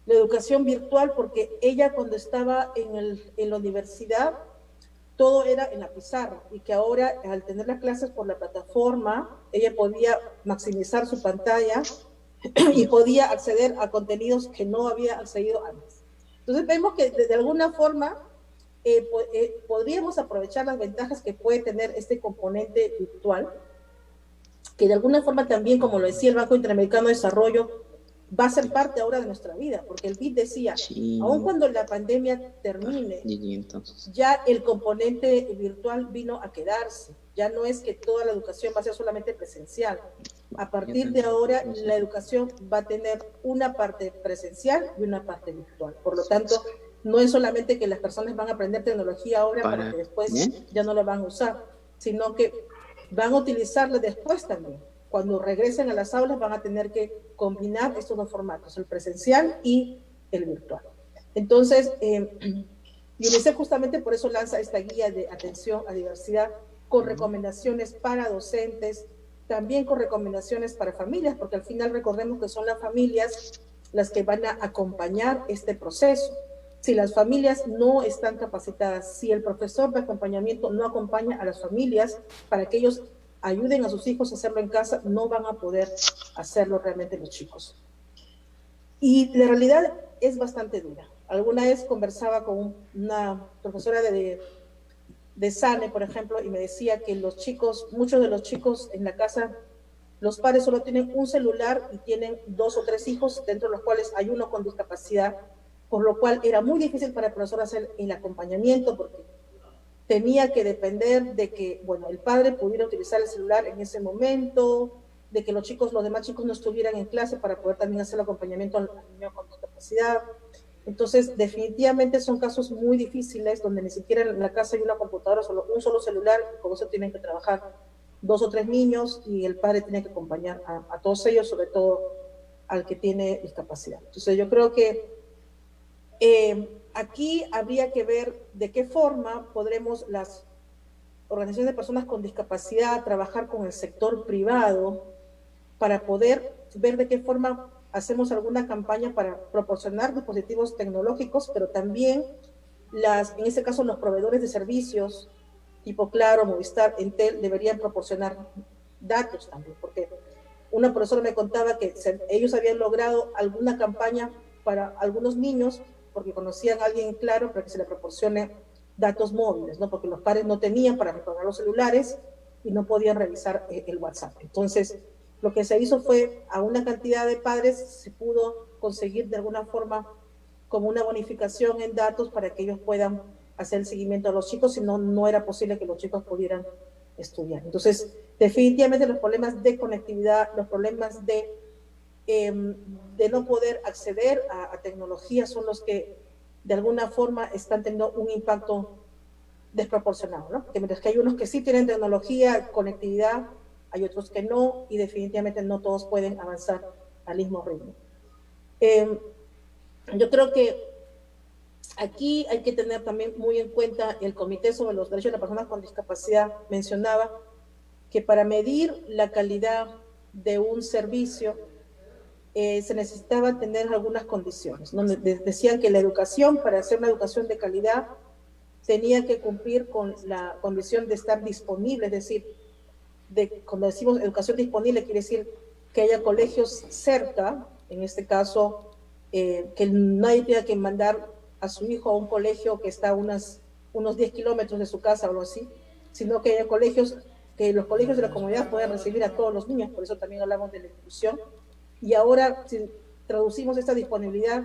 la educación virtual porque ella cuando estaba en la universidad todo era en la pizarra y que ahora al tener las clases por la plataforma ella podía maximizar su pantalla y podía acceder a contenidos que no había accedido antes. Entonces vemos que de alguna forma podríamos aprovechar las ventajas que puede tener este componente virtual, que de alguna forma también, como lo decía el Banco Interamericano de Desarrollo, va a ser parte ahora de nuestra vida, porque el BID decía, sí, aun cuando la pandemia termine, ya el componente virtual vino a quedarse, ya no es que toda la educación va a ser solamente presencial. A partir de ahora, la educación va a tener una parte presencial y una parte virtual. Por lo tanto, no es solamente que las personas van a aprender tecnología ahora para que después ya no la van a usar, sino que van a utilizarla después también. Cuando regresen a las aulas van a tener que combinar estos dos formatos, el presencial y el virtual. Entonces, UNICEF justamente por eso lanza esta guía de atención a diversidad con recomendaciones para docentes, también con recomendaciones para familias, porque al final recordemos que son las familias las que van a acompañar este proceso. Si las familias no están capacitadas, si el profesor de acompañamiento no acompaña a las familias para que ellos ayuden a sus hijos a hacerlo en casa, no van a poder hacerlo realmente los chicos. Y la realidad es bastante dura. Alguna vez conversaba con una profesora de SANE, por ejemplo, y me decía que los chicos, muchos de los chicos en la casa, los padres solo tienen un celular y tienen 2 o 3 hijos, dentro de los cuales hay uno con discapacidad, por lo cual era muy difícil para el profesor hacer el acompañamiento, porque tenía que depender de que, bueno, el padre pudiera utilizar el celular en ese momento, de que los demás chicos no estuvieran en clase para poder también hacer el acompañamiento al niño con discapacidad. Entonces, definitivamente son casos muy difíciles donde ni siquiera en la casa hay una computadora, solo un solo celular, y con eso tienen que trabajar 2 o 3 niños y el padre tiene que acompañar a todos ellos, sobre todo al que tiene discapacidad. Entonces, yo creo que aquí habría que ver de qué forma podremos las organizaciones de personas con discapacidad trabajar con el sector privado para poder ver de qué forma hacemos alguna campaña para proporcionar dispositivos tecnológicos, pero también en este caso los proveedores de servicios tipo Claro, Movistar, Entel deberían proporcionar datos también, porque una profesora me contaba que ellos habían logrado alguna campaña para algunos niños porque conocían a alguien Claro para que se le proporcione datos móviles, ¿no? Porque los padres no tenían para recargar los celulares y no podían revisar el WhatsApp. Entonces, lo que se hizo fue, a una cantidad de padres se pudo conseguir de alguna forma como una bonificación en datos para que ellos puedan hacer el seguimiento a los chicos, si no, no era posible que los chicos pudieran estudiar. Entonces, definitivamente los problemas de conectividad, los problemas de no poder acceder a tecnología son los que de alguna forma están teniendo un impacto desproporcionado, ¿no? Porque mientras que hay unos que sí tienen tecnología, conectividad, hay otros que no, y definitivamente no todos pueden avanzar al mismo ritmo. Yo creo que aquí hay que tener también muy en cuenta el Comité sobre los Derechos de las Personas con Discapacidad mencionaba que para medir la calidad de un servicio se necesitaba tener algunas condiciones, ¿no? Decían que la educación, para hacer una educación de calidad, tenía que cumplir con la condición de estar disponible, es decir, cuando decimos educación disponible, quiere decir que haya colegios cerca, en este caso, que nadie tenga que mandar a su hijo a un colegio que está a unos 10 kilómetros de su casa o algo así, sino que haya colegios, que los colegios de la comunidad puedan recibir a todos los niños, por eso también hablamos de la inclusión. Y ahora, si traducimos esta disponibilidad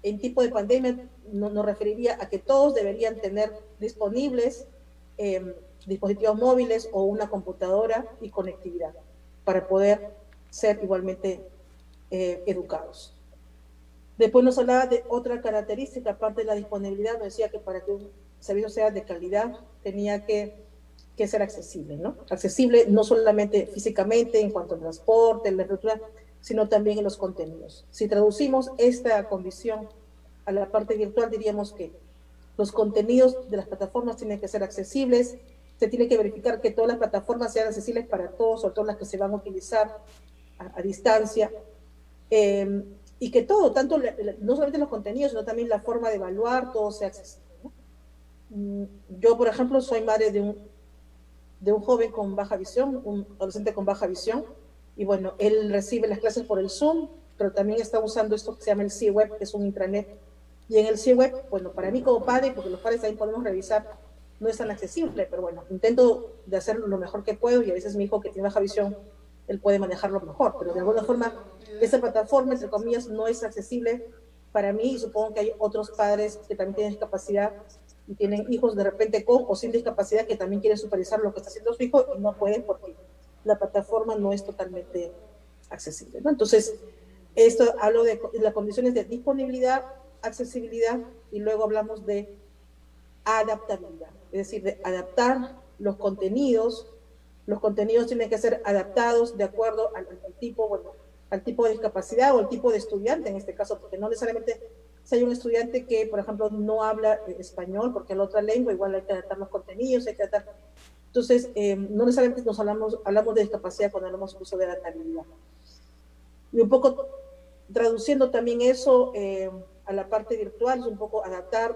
en tipo de pandemia nos referiría a que todos deberían tener disponibles dispositivos móviles o una computadora y conectividad para poder ser igualmente educados. Después nos hablaba de otra característica, aparte de la disponibilidad, nos decía que para que un servicio sea de calidad tenía que ser accesible, ¿no? Accesible no solamente físicamente en cuanto al transporte, la infraestructura, sino también en los contenidos. Si traducimos esta condición a la parte virtual, diríamos que los contenidos de las plataformas tienen que ser accesibles, se tiene que verificar que todas las plataformas sean accesibles para todos, sobre todo las que se van a utilizar a distancia, y que todo, tanto no solamente los contenidos, sino también la forma de evaluar, todo sea accesible, ¿no? Yo, por ejemplo, soy madre de un joven con baja visión, un adolescente con baja visión, y bueno, él recibe las clases por el Zoom, pero también está usando esto que se llama el C-Web, que es un intranet. Y en el C-Web, bueno, para mí como padre, porque los padres también podemos revisar, no es tan accesible, pero bueno, intento de hacerlo lo mejor que puedo, y a veces mi hijo que tiene baja visión, él puede manejarlo mejor, pero de alguna forma, esa plataforma, entre comillas, no es accesible para mí, y supongo que hay otros padres que también tienen discapacidad y tienen hijos de repente con o sin discapacidad que también quieren supervisar lo que está haciendo su hijo y no pueden porque la plataforma no es totalmente accesible, ¿no? Entonces, esto hablo de las condiciones de disponibilidad, accesibilidad, y luego hablamos de adaptabilidad, es decir, de adaptar los contenidos. Los contenidos tienen que ser adaptados de acuerdo al tipo, bueno, al tipo de discapacidad o al tipo de estudiante en este caso, porque no necesariamente si hay un estudiante que, por ejemplo, no habla español porque es la otra lengua, igual hay que adaptar los contenidos, hay que adaptar. Entonces, no necesariamente hablamos de discapacidad cuando hablamos incluso de adaptabilidad. Y un poco traduciendo también eso a la parte virtual, es un poco adaptar,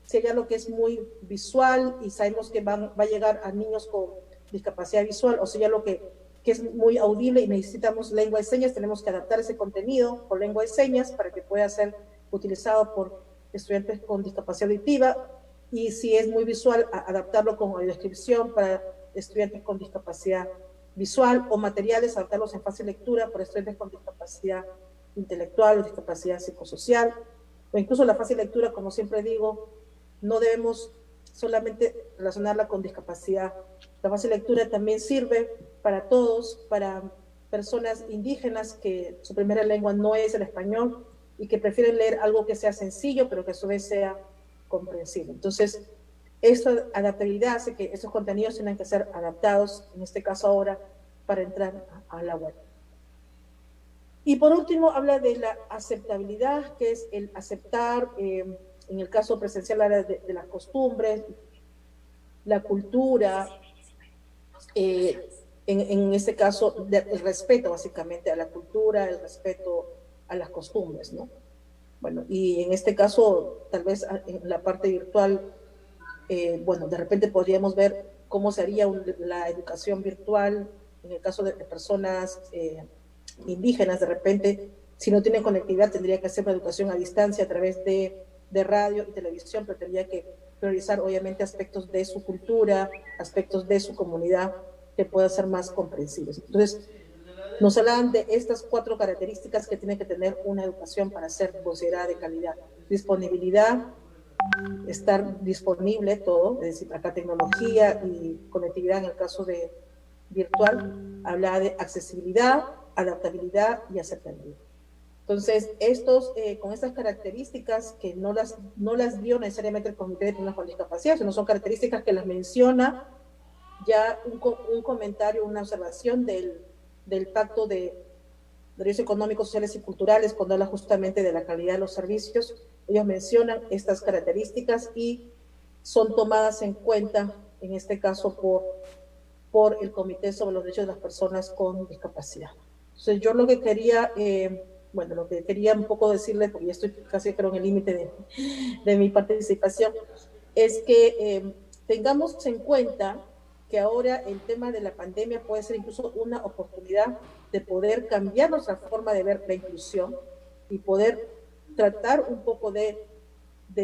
sería lo que es muy visual y sabemos que va a llegar a niños con discapacidad visual, o sea, lo que es muy audible y necesitamos lengua de señas, tenemos que adaptar ese contenido con lengua de señas para que pueda ser utilizado por estudiantes con discapacidad auditiva, y si es muy visual, adaptarlo con audiodescripción para estudiantes con discapacidad visual, o materiales, adaptarlos en fácil lectura para estudiantes con discapacidad intelectual o discapacidad psicosocial, o incluso la fácil lectura, como siempre digo, no debemos solamente relacionarla con discapacidad. La fácil lectura también sirve para todos, para personas indígenas que su primera lengua no es el español y que prefieren leer algo que sea sencillo, pero que a su vez sea comprensible. Entonces, esta adaptabilidad hace que esos contenidos tengan que ser adaptados, en este caso ahora, para entrar a la web. Y por último, habla de la aceptabilidad, que es el aceptar, en el caso presencial, de las costumbres, la cultura, en este caso, el respeto básicamente a la cultura, el respeto a las costumbres, ¿no? Bueno, y en este caso, tal vez en la parte virtual, bueno, de repente podríamos ver cómo sería la educación virtual en el caso de personas indígenas. De repente, si no tienen conectividad, tendría que hacer una educación a distancia a través de radio y televisión, pero tendría que priorizar obviamente aspectos de su cultura, aspectos de su comunidad que puedan ser más comprensibles. Entonces, nos hablan de estas 4 características que tiene que tener una educación para ser considerada de calidad: disponibilidad, estar disponible todo, es decir, acá tecnología y conectividad en el caso de virtual, habla de accesibilidad, adaptabilidad y aceptabilidad. Entonces, con estas características que no las dio necesariamente el Comité de Personas con Discapacidad, sino son características que las menciona ya un comentario, una observación del Pacto de Derechos Económicos, Sociales y Culturales, cuando habla justamente de la calidad de los servicios. Ellos mencionan estas características y son tomadas en cuenta, en este caso, por el Comité sobre los Derechos de las Personas con Discapacidad. Entonces, yo lo que quería, un poco decirles, porque ya estoy casi creo en el límite de mi participación, es que tengamos en cuenta que ahora el tema de la pandemia puede ser incluso una oportunidad de poder cambiar nuestra forma de ver la inclusión y poder tratar un poco de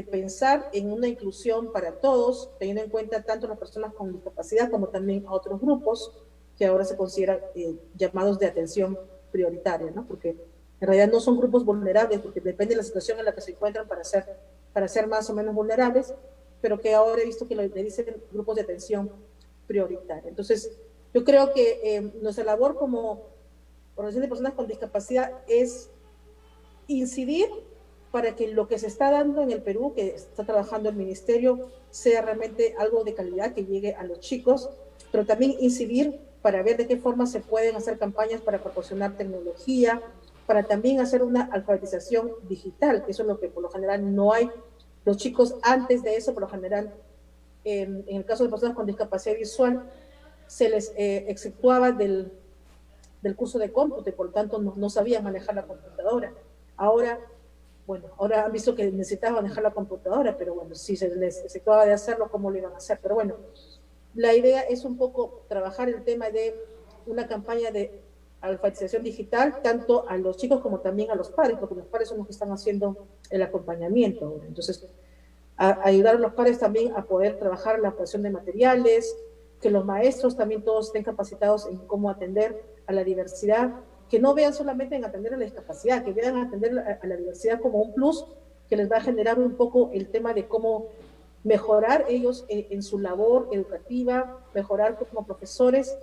pensar en una inclusión para todos, teniendo en cuenta tanto las personas con discapacidad como también a otros grupos que ahora se consideran llamados de atención prioritaria, ¿no? Porque En realidad no son grupos vulnerables, porque depende de la situación en la que se encuentran para ser más o menos vulnerables, pero que ahora he visto que le dicen grupos de atención prioritaria. Entonces, yo creo que nuestra labor como organización de personas con discapacidad es incidir para que lo que se está dando en el Perú, que está trabajando el ministerio, sea realmente algo de calidad que llegue a los chicos, pero también incidir para ver de qué forma se pueden hacer campañas para proporcionar tecnología, para también hacer una alfabetización digital, que eso es lo que por lo general no hay. Los chicos antes de eso, por lo general, en el caso de personas con discapacidad visual, se les exceptuaba del curso de cómputo y por lo tanto no sabían manejar la computadora. Ahora han visto que necesitaban manejar la computadora, pero bueno, si se les exceptuaba de hacerlo, ¿cómo lo iban a hacer? Pero bueno, la idea es un poco trabajar el tema de una campaña de alfabetización digital, tanto a los chicos como también a los padres, porque los padres son los que están haciendo el acompañamiento. Entonces, ayudar a los padres también a poder trabajar la adaptación de materiales, que los maestros también todos estén capacitados en cómo atender a la diversidad, que no vean solamente en atender a la discapacidad, que vean atender a la diversidad como un plus que les va a generar un poco el tema de cómo mejorar ellos en su labor educativa, mejorar como profesores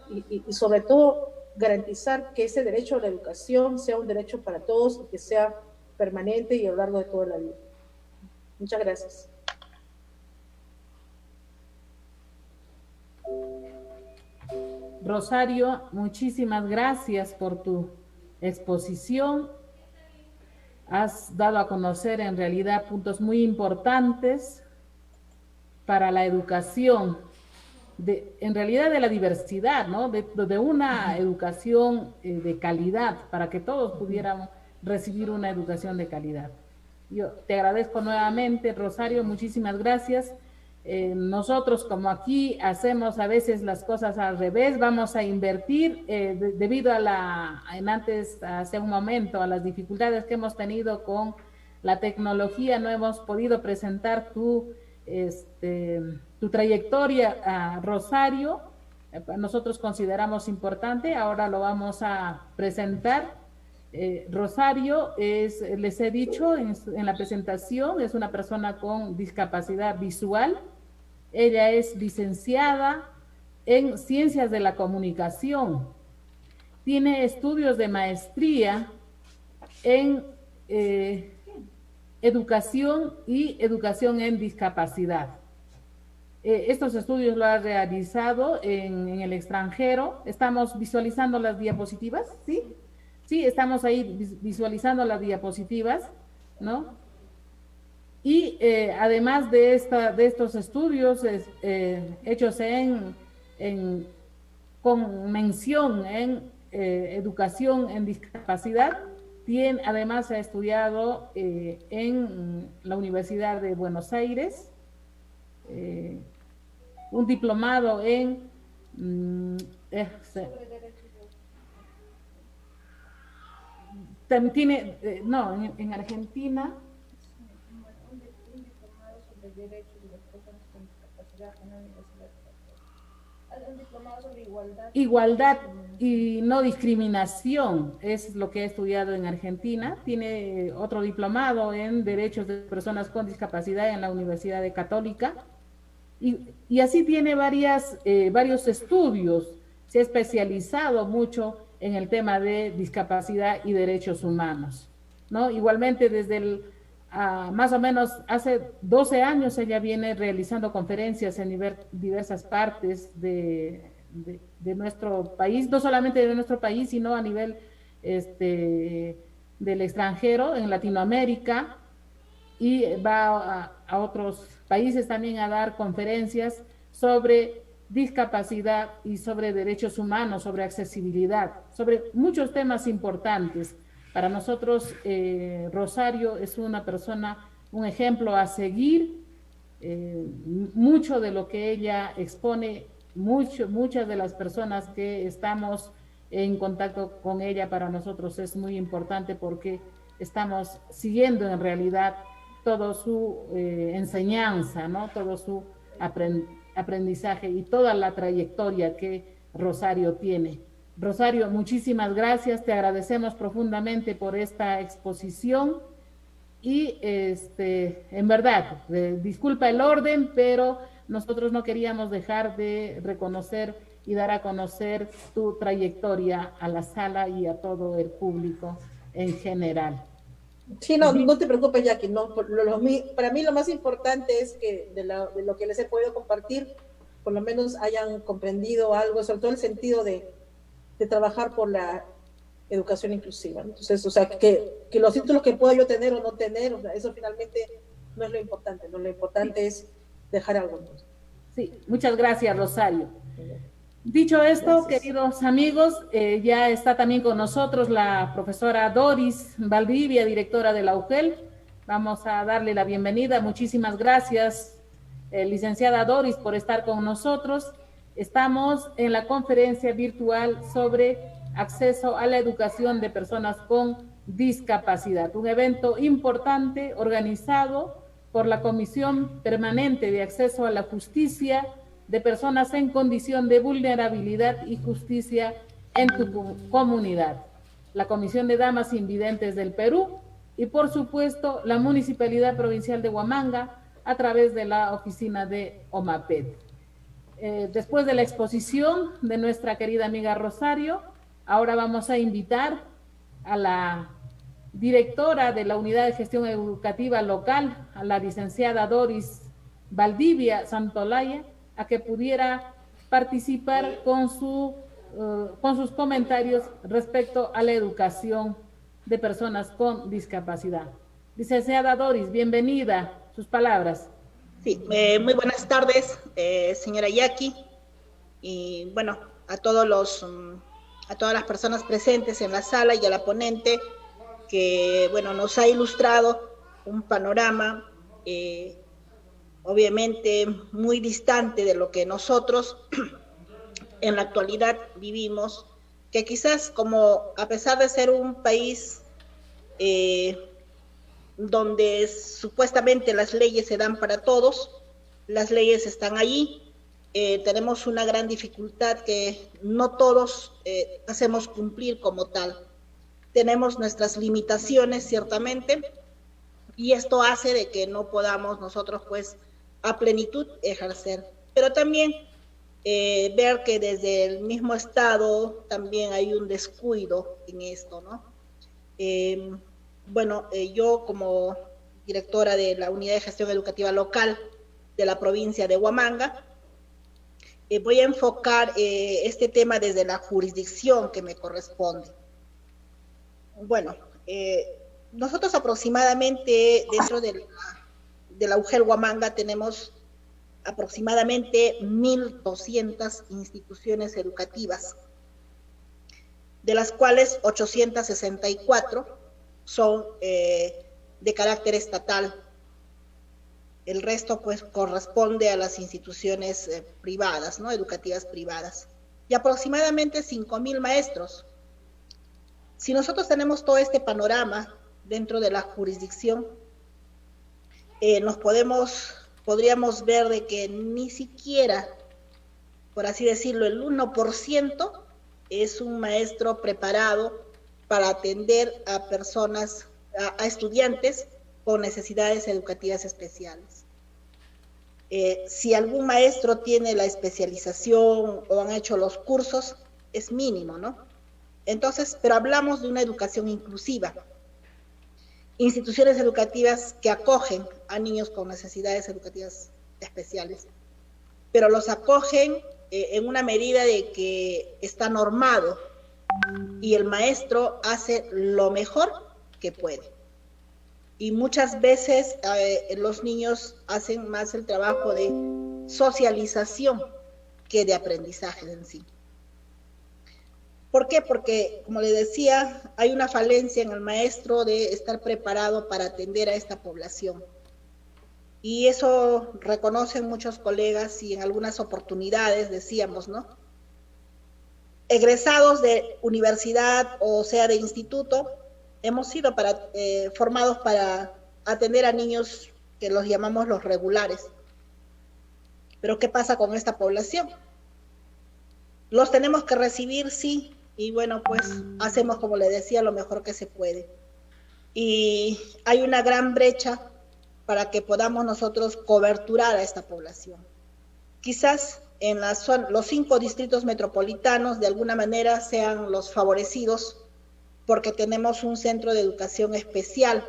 y sobre todo garantizar que ese derecho a la educación sea un derecho para todos y que sea permanente y a lo largo de toda la vida. Muchas gracias. Rosario, muchísimas gracias por tu exposición. Has dado a conocer en realidad puntos muy importantes para la educación, en realidad de la diversidad, ¿no? De una educación de calidad, para que todos pudiéramos recibir una educación de calidad. Yo te agradezco nuevamente, Rosario, muchísimas gracias. Nosotros, como aquí hacemos a veces las cosas al revés, vamos a invertir debido a hace un momento, a las dificultades que hemos tenido con la tecnología, no hemos podido presentar tu trayectoria a Rosario. Nosotros consideramos importante, ahora lo vamos a presentar. Rosario les he dicho en la presentación, es una persona con discapacidad visual. Ella es licenciada en Ciencias de la Comunicación. Tiene estudios de maestría en Educación y Educación en Discapacidad. Estos estudios lo ha realizado en el extranjero. Estamos visualizando las diapositivas, ¿sí? Sí, estamos ahí visualizando las diapositivas, ¿no? Y además de estos estudios hechos con mención en educación en discapacidad, además ha estudiado en la Universidad de Buenos Aires, un diplomado en también tiene, en Argentina. Un diplomado sobre derechos de las personas con discapacidad en la Universidad de Católica. Un diplomado sobre igualdad y no discriminación, es lo que he estudiado en Argentina. Tiene otro diplomado en derechos de personas con discapacidad en la Universidad de Católica. Y así tiene varios estudios. Se ha especializado mucho en el tema de discapacidad y derechos humanos, ¿no? Igualmente desde más o menos hace 12 años ella viene realizando conferencias en diversas partes de nuestro país, no solamente de nuestro país, sino a nivel del extranjero, en Latinoamérica, y va a otros países también a dar conferencias sobre discapacidad y sobre derechos humanos, sobre accesibilidad, sobre muchos temas importantes. Para nosotros, Rosario es una persona, un ejemplo a seguir. Mucho de lo que ella expone, muchas de las personas que estamos en contacto con ella, para nosotros es muy importante porque estamos siguiendo en realidad toda su enseñanza, ¿no? Todo su aprendizaje y toda la trayectoria que Rosario tiene Rosario, muchísimas gracias, te agradecemos profundamente por esta exposición y en verdad, disculpa el orden, pero nosotros no queríamos dejar de reconocer y dar a conocer tu trayectoria a la sala y a todo el público en general. Sí, no te preocupes, Jackie, no, para mí lo más importante es que de lo que les he podido compartir, por lo menos hayan comprendido algo, sobre todo el sentido de trabajar por la educación inclusiva. Entonces, o sea, que los títulos que pueda yo tener o no tener, o sea, eso finalmente no es lo importante, ¿no? Lo importante es dejar algo. Sí, muchas gracias, Rosario. Dicho esto, gracias. Queridos amigos, ya está también con nosotros la profesora Doris Valdivia, directora de la UGEL. Vamos a darle la bienvenida. Muchísimas gracias, licenciada Doris, por estar con nosotros. Estamos en la conferencia virtual sobre acceso a la educación de personas con discapacidad, un evento importante organizado por la Comisión Permanente de Acceso a la Justicia de Personas en Condición de Vulnerabilidad y Justicia en tu comunidad, la Comisión de Damas Invidentes del Perú y, por supuesto, la Municipalidad Provincial de Huamanga a través de la oficina de OMAPED. Después de la exposición de nuestra querida amiga Rosario, ahora vamos a invitar a la directora de la Unidad de Gestión Educativa Local, a la licenciada Doris Valdivia Santolaya, a que pudiera participar con sus comentarios respecto a la educación de personas con discapacidad. Licenciada Doris, bienvenida, sus palabras. Sí, muy buenas tardes, señora Jackie, y bueno, a todas las personas presentes en la sala y a la ponente que, bueno, nos ha ilustrado un panorama obviamente muy distante de lo que nosotros en la actualidad vivimos, que quizás como a pesar de ser un país donde supuestamente las leyes se dan para todos, las leyes están allí, tenemos una gran dificultad que no todos hacemos cumplir como tal. Tenemos nuestras limitaciones, ciertamente, y esto hace de que no podamos nosotros, pues, a plenitud ejercer. Pero también ver que desde el mismo Estado también hay un descuido en esto, ¿no? Bueno, yo como directora de la Unidad de Gestión Educativa Local de la provincia de Huamanga, voy a enfocar este tema desde la jurisdicción que me corresponde. Bueno, nosotros aproximadamente dentro de la UGEL Huamanga tenemos aproximadamente 1.200 instituciones educativas, de las cuales 864 son de carácter estatal. El resto pues corresponde a las instituciones privadas, ¿no? Educativas privadas. Y aproximadamente 5.000 maestros. Si nosotros tenemos todo este panorama dentro de la jurisdicción, podríamos ver de que ni siquiera, por así decirlo, el 1% es un maestro preparado para atender a personas, a estudiantes con necesidades educativas especiales. Si algún maestro tiene la especialización o han hecho los cursos, es mínimo, ¿no? Entonces, pero hablamos de una educación inclusiva. Instituciones educativas que acogen a niños con necesidades educativas especiales, pero los acogen en una medida de que está normado y el maestro hace lo mejor que puede. Y muchas veces los niños hacen más el trabajo de socialización que de aprendizaje en sí. ¿Por qué? Porque, como le decía, hay una falencia en el maestro de estar preparado para atender a esta población. Y eso reconocen muchos colegas y en algunas oportunidades decíamos, ¿no? Egresados de universidad o sea de instituto, hemos sido formados para atender a niños que los llamamos los regulares. Pero ¿qué pasa con esta población? Los tenemos que recibir, sí, y bueno, pues hacemos, como le decía, lo mejor que se puede. Y hay una gran brecha para que podamos nosotros coberturar a esta población. Quizás en los 5 distritos metropolitanos de alguna manera sean los favorecidos porque tenemos un centro de educación especial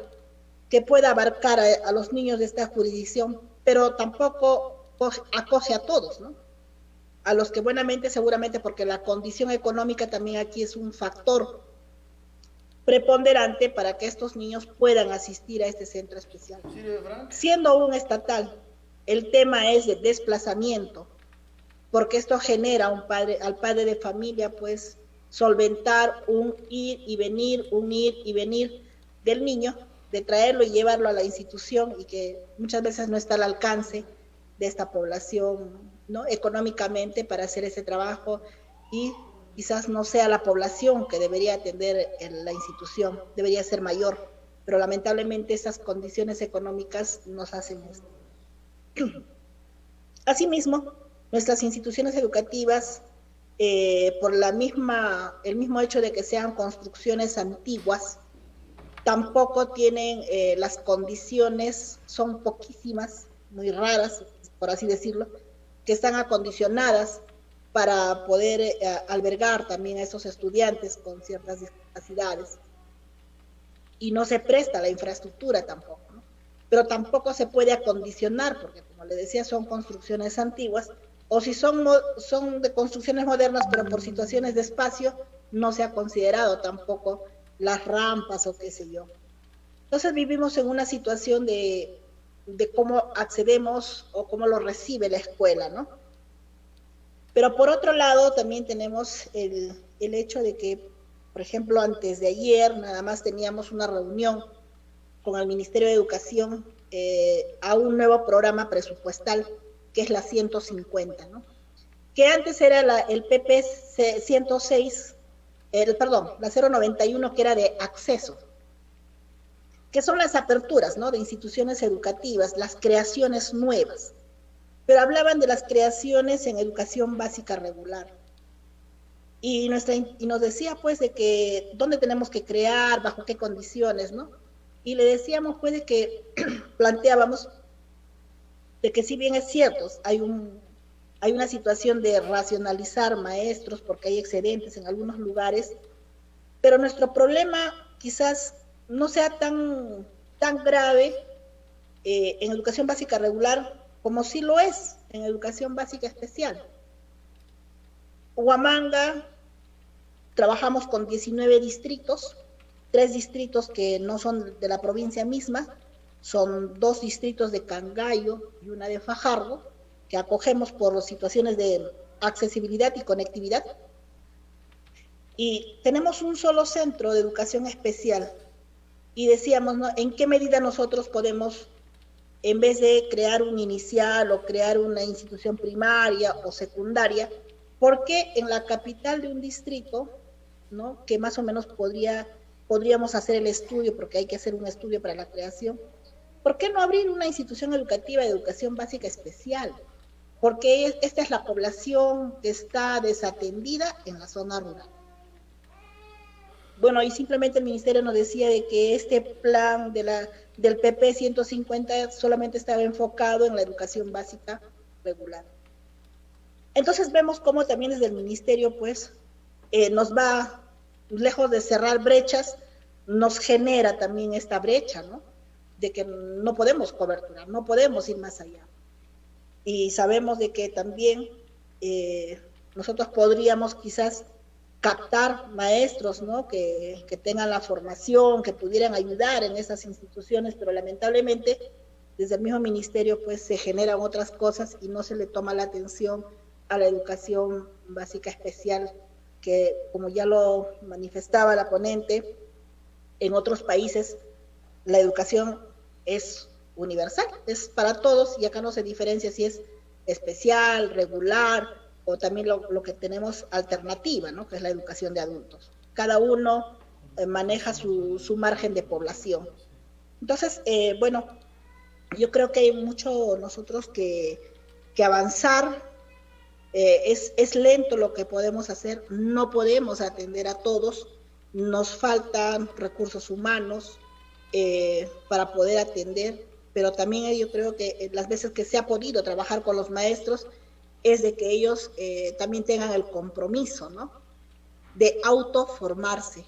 que pueda abarcar a los niños de esta jurisdicción, pero tampoco acoge a todos, ¿no? A los que buenamente, seguramente, porque la condición económica también aquí es un factor preponderante para que estos niños puedan asistir a este centro especial. Siendo un estatal, el tema es de desplazamiento, porque esto genera al padre de familia, pues, solventar un ir y venir del niño, de traerlo y llevarlo a la institución, y que muchas veces no está al alcance de esta población, ¿no?, económicamente para hacer ese trabajo, y quizás no sea la población que debería atender en la institución, debería ser mayor, pero lamentablemente esas condiciones económicas nos hacen esto. Asimismo, nuestras instituciones educativas, por el mismo hecho de que sean construcciones antiguas, tampoco tienen las condiciones, son poquísimas, muy raras, por así decirlo, que están acondicionadas para poder albergar también a esos estudiantes con ciertas discapacidades. Y no se presta la infraestructura tampoco, ¿no? Pero tampoco se puede acondicionar, porque como le decía, son construcciones antiguas, o si son de construcciones modernas, pero por situaciones de espacio, no se ha considerado tampoco las rampas o qué sé yo. Entonces vivimos en una situación de cómo accedemos o cómo lo recibe la escuela, ¿no? Pero por otro lado también tenemos el hecho de que, por ejemplo, antes de ayer nada más teníamos una reunión con el Ministerio de Educación a un nuevo programa presupuestal, que es la 150, ¿no? Que antes era el PP 106, la 091, que era de acceso, que son las aperturas, ¿no?, de instituciones educativas, las creaciones nuevas, pero hablaban de las creaciones en educación básica regular. Y nos decía, pues, de que dónde tenemos que crear, bajo qué condiciones, ¿no? Y le decíamos, pues, de que planteábamos de que si bien es cierto, hay una situación de racionalizar maestros porque hay excedentes en algunos lugares, pero nuestro problema quizás no sea tan grave en educación básica regular como sí lo es en educación básica especial. Huamanga, trabajamos con 19 distritos, 3 distritos que no son de la provincia misma, son 2 distritos de Cangallo y una de Fajardo, que acogemos por situaciones de accesibilidad y conectividad. Y tenemos un solo centro de educación especial. Y decíamos, ¿no?, ¿en qué medida nosotros podemos, en vez de crear un inicial o crear una institución primaria o secundaria, por qué en la capital de un distrito, ¿no?, que más o menos podríamos hacer el estudio, porque hay que hacer un estudio para la creación, ¿por qué no abrir una institución educativa de educación básica especial? Porque esta es la población que está desatendida en la zona rural. Bueno, y simplemente el ministerio nos decía de que este plan del PP 150 solamente estaba enfocado en la educación básica regular. Entonces vemos cómo también desde el ministerio, pues, nos va, lejos de cerrar brechas, nos genera también esta brecha, ¿no?, de que no podemos coberturar, no podemos ir más allá. Y sabemos de que también nosotros podríamos quizás captar maestros, ¿no?, que tengan la formación, que pudieran ayudar en esas instituciones, pero lamentablemente desde el mismo ministerio pues se generan otras cosas y no se le toma la atención a la educación básica especial, que como ya lo manifestaba la ponente, en otros países la educación es universal, es para todos, y acá no se diferencia si es especial, regular, o también lo que tenemos alternativa, ¿no?, que es la educación de adultos. Cada uno maneja su margen de población. Entonces, bueno, yo creo que hay mucho nosotros que avanzar es lento lo que podemos hacer, no podemos atender a todos, nos faltan recursos humanos para poder atender, pero también yo creo que las veces que se ha podido trabajar con los maestros es de que ellos también tengan el compromiso, ¿no?, de autoformarse,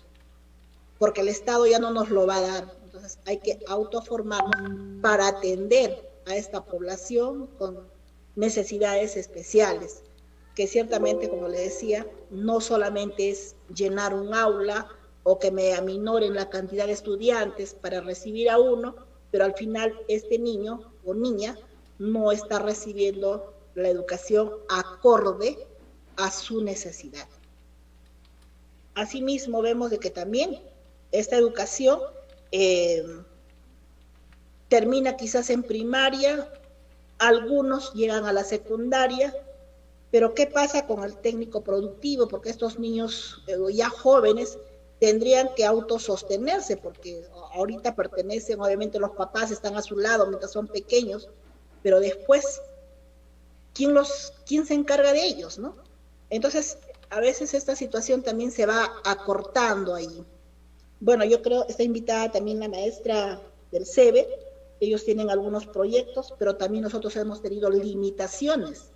porque el Estado ya no nos lo va a dar. Entonces hay que autoformarnos para atender a esta población con necesidades especiales, que ciertamente, como le decía, no solamente es llenar un aula o que me aminoren la cantidad de estudiantes para recibir a uno, pero al final este niño o niña no está recibiendo la educación acorde a su necesidad. Asimismo, vemos de que también esta educación termina quizás en primaria, algunos llegan a la secundaria, pero ¿qué pasa con el técnico productivo? Porque estos niños ya jóvenes tendrían que autosostenerse, porque ahorita pertenecen, obviamente los papás están a su lado mientras son pequeños, pero después, ¿quién se encarga de ellos, no? Entonces, a veces esta situación también se va acortando ahí. Bueno, yo creo, está invitada también la maestra del CEBE, ellos tienen algunos proyectos, pero también nosotros hemos tenido limitaciones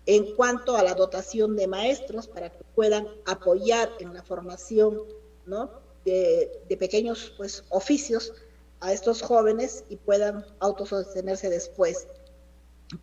en cuanto a la dotación de maestros para que puedan apoyar en la formación, ¿no?, de pequeños, pues, oficios a estos jóvenes y puedan autosostenerse después.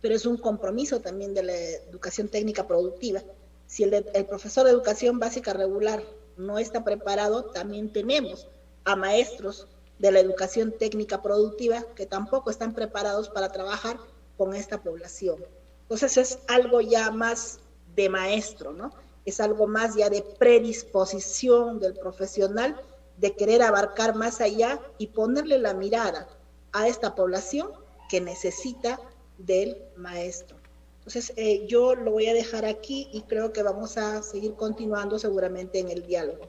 Pero es un compromiso también de la educación técnica productiva. Si el profesor de educación básica regular no está preparado, también tenemos a maestros de la educación técnica productiva que tampoco están preparados para trabajar con esta población. Entonces es algo ya más de maestro, ¿no? Es algo más ya de predisposición del profesional de querer abarcar más allá y ponerle la mirada a esta población que necesita del maestro. Entonces yo lo voy a dejar aquí y creo que vamos a seguir continuando seguramente en el diálogo.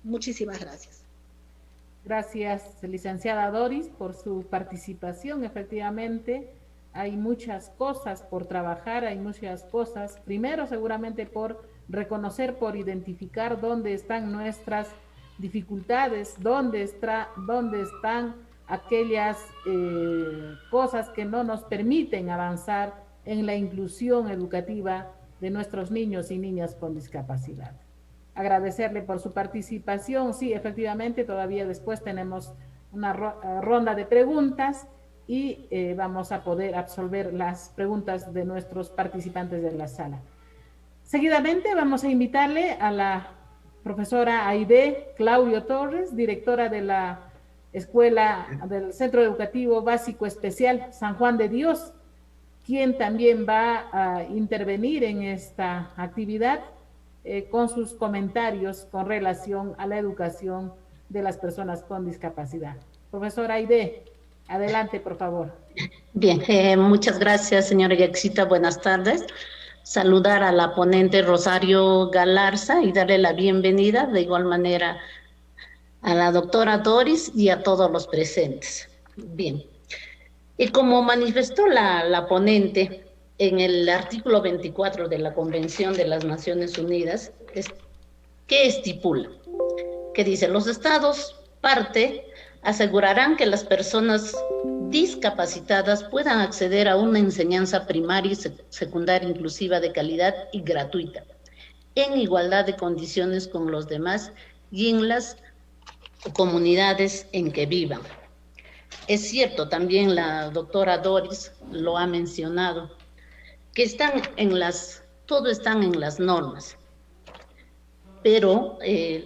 Muchísimas gracias. Gracias, licenciada Doris, por su participación. Efectivamente, hay muchas cosas por trabajar, hay muchas cosas. Primero, seguramente por reconocer, por identificar dónde están nuestras dificultades, dónde están aquellas cosas que no nos permiten avanzar en la inclusión educativa de nuestros niños y niñas con discapacidad. Agradecerle por su participación. Sí, efectivamente, todavía después tenemos una ronda de preguntas y vamos a poder absolver las preguntas de nuestros participantes de la sala. Seguidamente vamos a invitarle a la profesora Aide Claudio Torres, directora de la Escuela del Centro Educativo Básico Especial San Juan de Dios, quien también va a intervenir en esta actividad con sus comentarios con relación a la educación de las personas con discapacidad. Profesora Aide, adelante, por favor. Bien, muchas gracias, señora Yaxita. Buenas tardes. Saludar a la ponente Rosario Galarza y darle la bienvenida, de igual manera, a la doctora Doris y a todos los presentes. Bien. Y como manifestó la ponente en el artículo 24 de la Convención de las Naciones Unidas, ¿qué estipula? Que dice, los estados parte asegurarán que las personas discapacitadas puedan acceder a una enseñanza primaria y secundaria inclusiva de calidad y gratuita, en igualdad de condiciones con los demás y en las comunidades en que vivan. Es cierto, también la doctora Doris lo ha mencionado, que todo están en las normas, pero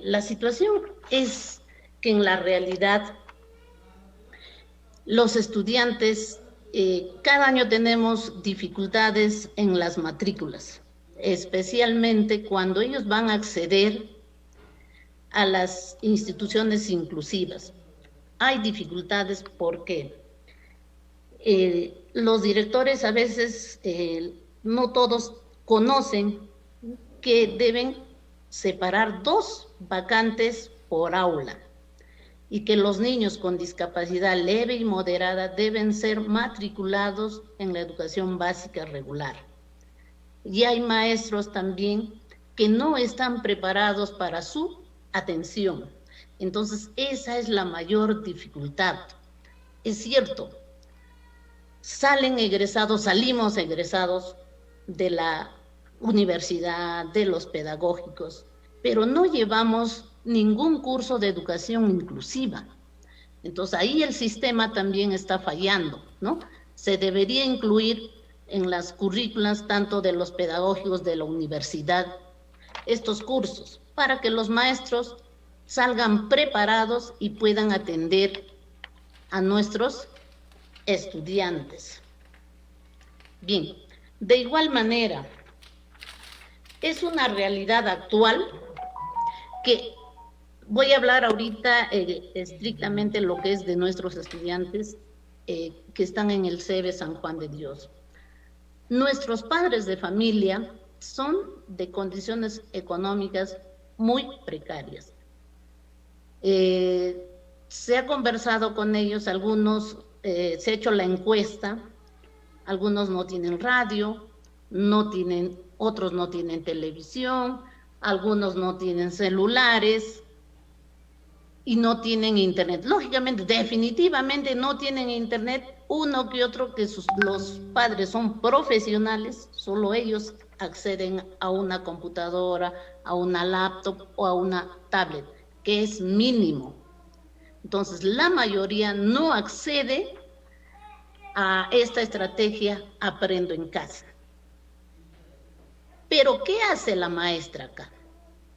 la situación es que en la realidad los estudiantes cada año tenemos dificultades en las matrículas, especialmente cuando ellos van a acceder a las instituciones inclusivas. Hay dificultades porque los directores a veces no todos conocen que deben separar 2 vacantes por aula y que los niños con discapacidad leve y moderada deben ser matriculados en la educación básica regular. y hay maestros también que no están preparados para su atención. Entonces, esa es la mayor dificultad. Es cierto, salimos egresados de la universidad, de los pedagógicos, pero no llevamos ningún curso de educación inclusiva. Entonces, ahí el sistema también está fallando, ¿no? Se debería incluir en las currículas, tanto de los pedagógicos de la universidad, estos cursos, para que los maestros salgan preparados y puedan atender a nuestros estudiantes. Bien, de igual manera, es una realidad actual que voy a hablar ahorita estrictamente lo que es de nuestros estudiantes que están en el CEBE San Juan de Dios. Nuestros padres de familia son de condiciones económicas muy precarias. Se ha conversado con ellos, algunos, se ha hecho la encuesta, algunos no tienen radio, otros no tienen televisión, algunos no tienen celulares y no tienen internet. Lógicamente, definitivamente no tienen internet, uno que otro que los padres son profesionales, solo ellos acceden a una computadora, a una laptop o a una tablet, que es mínimo. Entonces, la mayoría no accede a esta estrategia Aprendo en Casa. Pero, ¿qué hace la maestra acá?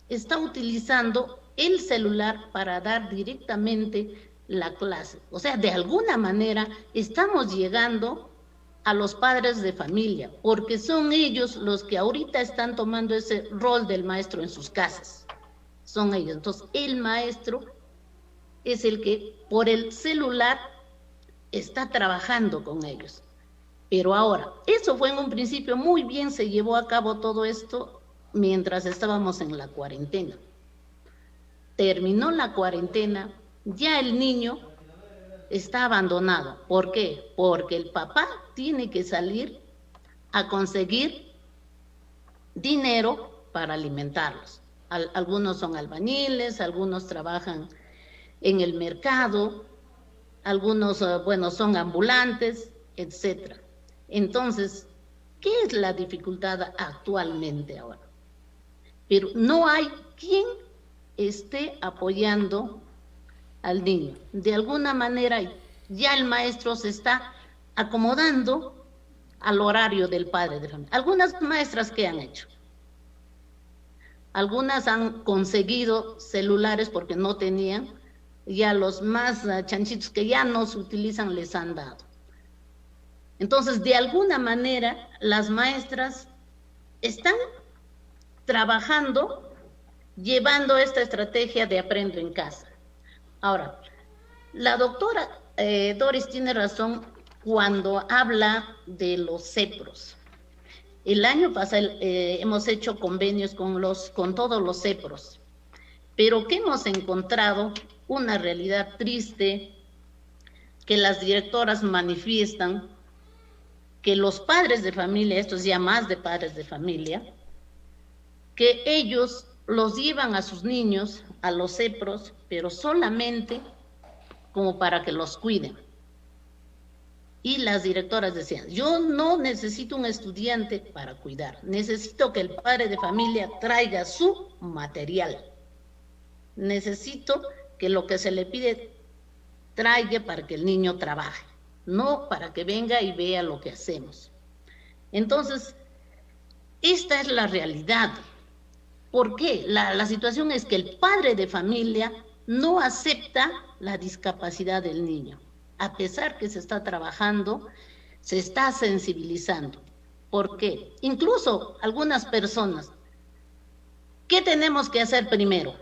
Está utilizando el celular para dar directamente la clase. O sea, de alguna manera estamos llegando a los padres de familia, porque son ellos los que ahorita están tomando ese rol del maestro en sus casas. Son ellos. Entonces, el maestro es el que por el celular está trabajando con ellos. Pero ahora, eso fue en un principio muy bien, se llevó a cabo todo esto mientras estábamos en la cuarentena. Terminó la cuarentena, ya el niño está abandonado. ¿Por qué? Porque el papá tiene que salir a conseguir dinero para alimentarlos. Algunos son albañiles, algunos trabajan en el mercado, algunos, son ambulantes, etc. Entonces, ¿qué es la dificultad actualmente ahora? Pero no hay quien esté apoyando al niño. De alguna manera, ya el maestro se está acomodando al horario del padre de familia. Algunas maestras, ¿qué han hecho? Algunas han conseguido celulares porque no tenían, ya los más chanchitos que ya no se utilizan les han dado. Entonces, de alguna manera, las maestras están trabajando, llevando esta estrategia de Aprendo en Casa. Ahora, la doctora Doris tiene razón cuando habla de los CEPROS. El año pasado hemos hecho convenios con todos los CEPROS, pero que hemos encontrado una realidad triste, que las directoras manifiestan que los padres de familia, esto es ya más de padres de familia, que ellos los llevan a sus niños a los CEPROS, pero solamente como para que los cuiden. Y las directoras decían, yo no necesito un estudiante para cuidar, necesito que el padre de familia traiga su material. Necesito que lo que se le pide traiga para que el niño trabaje, no para que venga y vea lo que hacemos. Entonces, esta es la realidad. ¿Por qué? La situación es que el padre de familia no acepta la discapacidad del niño. A pesar que se está trabajando, se está sensibilizando. ¿Por qué? Incluso algunas personas, ¿qué tenemos que hacer primero?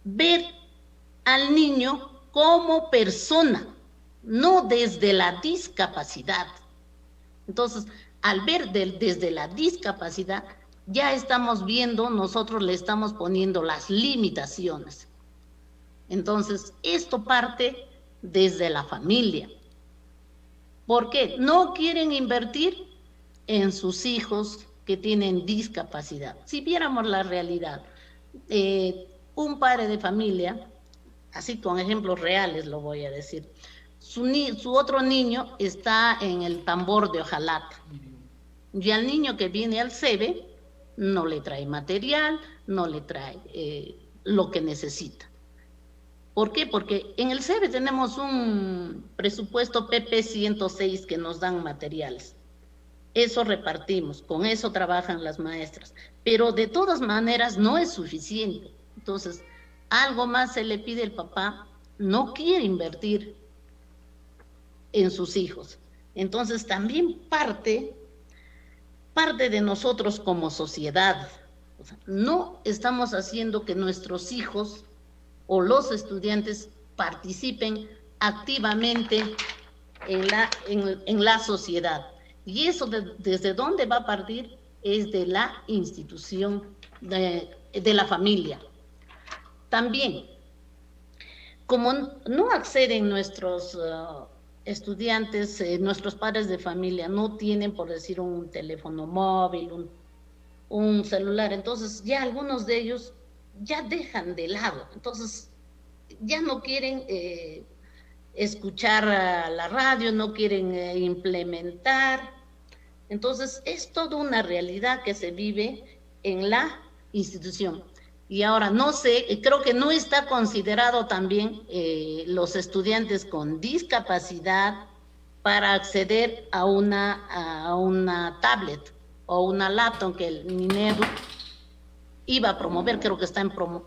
Ver al niño como persona, no desde la discapacidad. Entonces, al ver desde la discapacidad, ya estamos viendo, nosotros le estamos poniendo las limitaciones. Entonces, esto parte desde la familia. ¿Por qué? No quieren invertir en sus hijos que tienen discapacidad. Si viéramos la realidad, un padre de familia, así con ejemplos reales lo voy a decir, su otro niño está en el tambor de hojalata, y al niño que viene al SEBE no le trae material, no le trae lo que necesita. ¿Por qué? Porque en el SEBE tenemos un presupuesto PP 106 que nos dan materiales. Eso repartimos, con eso trabajan las maestras, pero de todas maneras no es suficiente. Entonces, algo más se le pide al papá, no quiere invertir en sus hijos. Entonces, también parte de nosotros como sociedad. O sea, no estamos haciendo que nuestros hijos o los estudiantes participen activamente en la sociedad. Y eso desde dónde va a partir es de la institución de la familia. También, como no acceden nuestros estudiantes, nuestros padres de familia, no tienen, por decir, un teléfono móvil, un celular, entonces ya algunos de ellos ya dejan de lado, entonces ya no quieren escuchar la radio, no quieren implementar. Entonces es toda una realidad que se vive en la institución. Y ahora no sé, creo que no está considerado también los estudiantes con discapacidad para acceder a una tablet o una laptop que el Minedu iba a promover, creo que está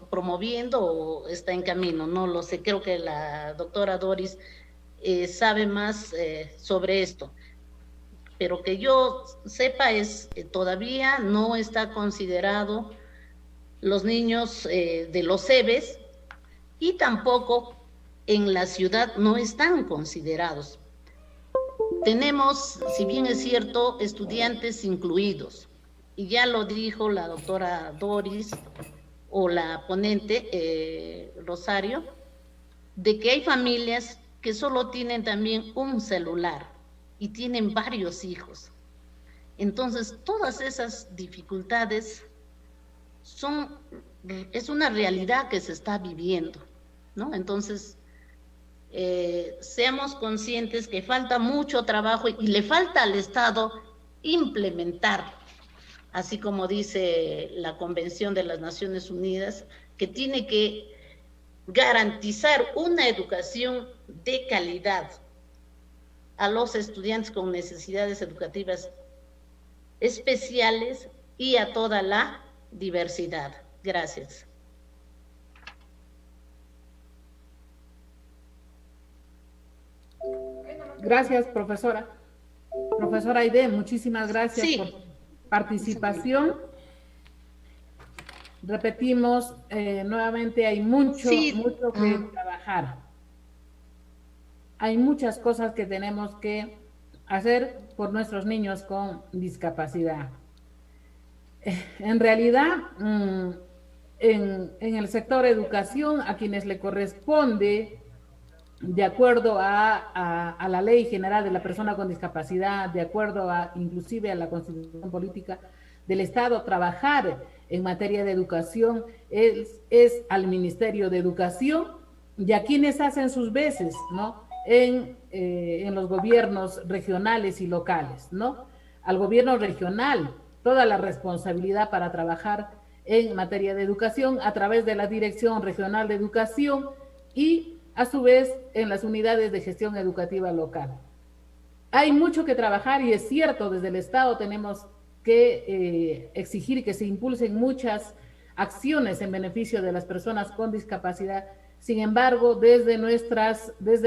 promoviendo o está en camino, no lo sé, creo que la doctora Doris sabe más sobre esto, pero que yo sepa todavía no está considerado los niños de los CEBES y tampoco en la ciudad no están considerados. Tenemos, si bien es cierto, estudiantes incluidos, y ya lo dijo la doctora Doris o la ponente Rosario, de que hay familias que solo tienen también un celular y tienen varios hijos. Entonces, todas esas dificultades es una realidad que se está viviendo, ¿no? Entonces, seamos conscientes que falta mucho trabajo y le falta al Estado implementar, así como dice la Convención de las Naciones Unidas, que tiene que garantizar una educación de calidad a los estudiantes con necesidades educativas especiales y a toda la diversidad. Gracias. Gracias, profesora. Profesora Aide, muchísimas gracias Sí. por su participación. Repetimos, nuevamente hay mucho que trabajar. Hay muchas cosas que tenemos que hacer por nuestros niños con discapacidad. En realidad, en el sector educación, a quienes le corresponde, de acuerdo a la Ley General de la Persona con Discapacidad, de acuerdo inclusive a la Constitución Política del Estado, trabajar en materia de educación es al Ministerio de Educación y a quienes hacen sus veces, ¿no? En los gobiernos regionales y locales, ¿no? Al gobierno regional, toda la responsabilidad para trabajar en materia de educación a través de la Dirección Regional de Educación y a su vez en las unidades de gestión educativa local. Hay mucho que trabajar y es cierto, desde el Estado tenemos que exigir que se impulsen muchas acciones en beneficio de las personas con discapacidad. Sin embargo, desde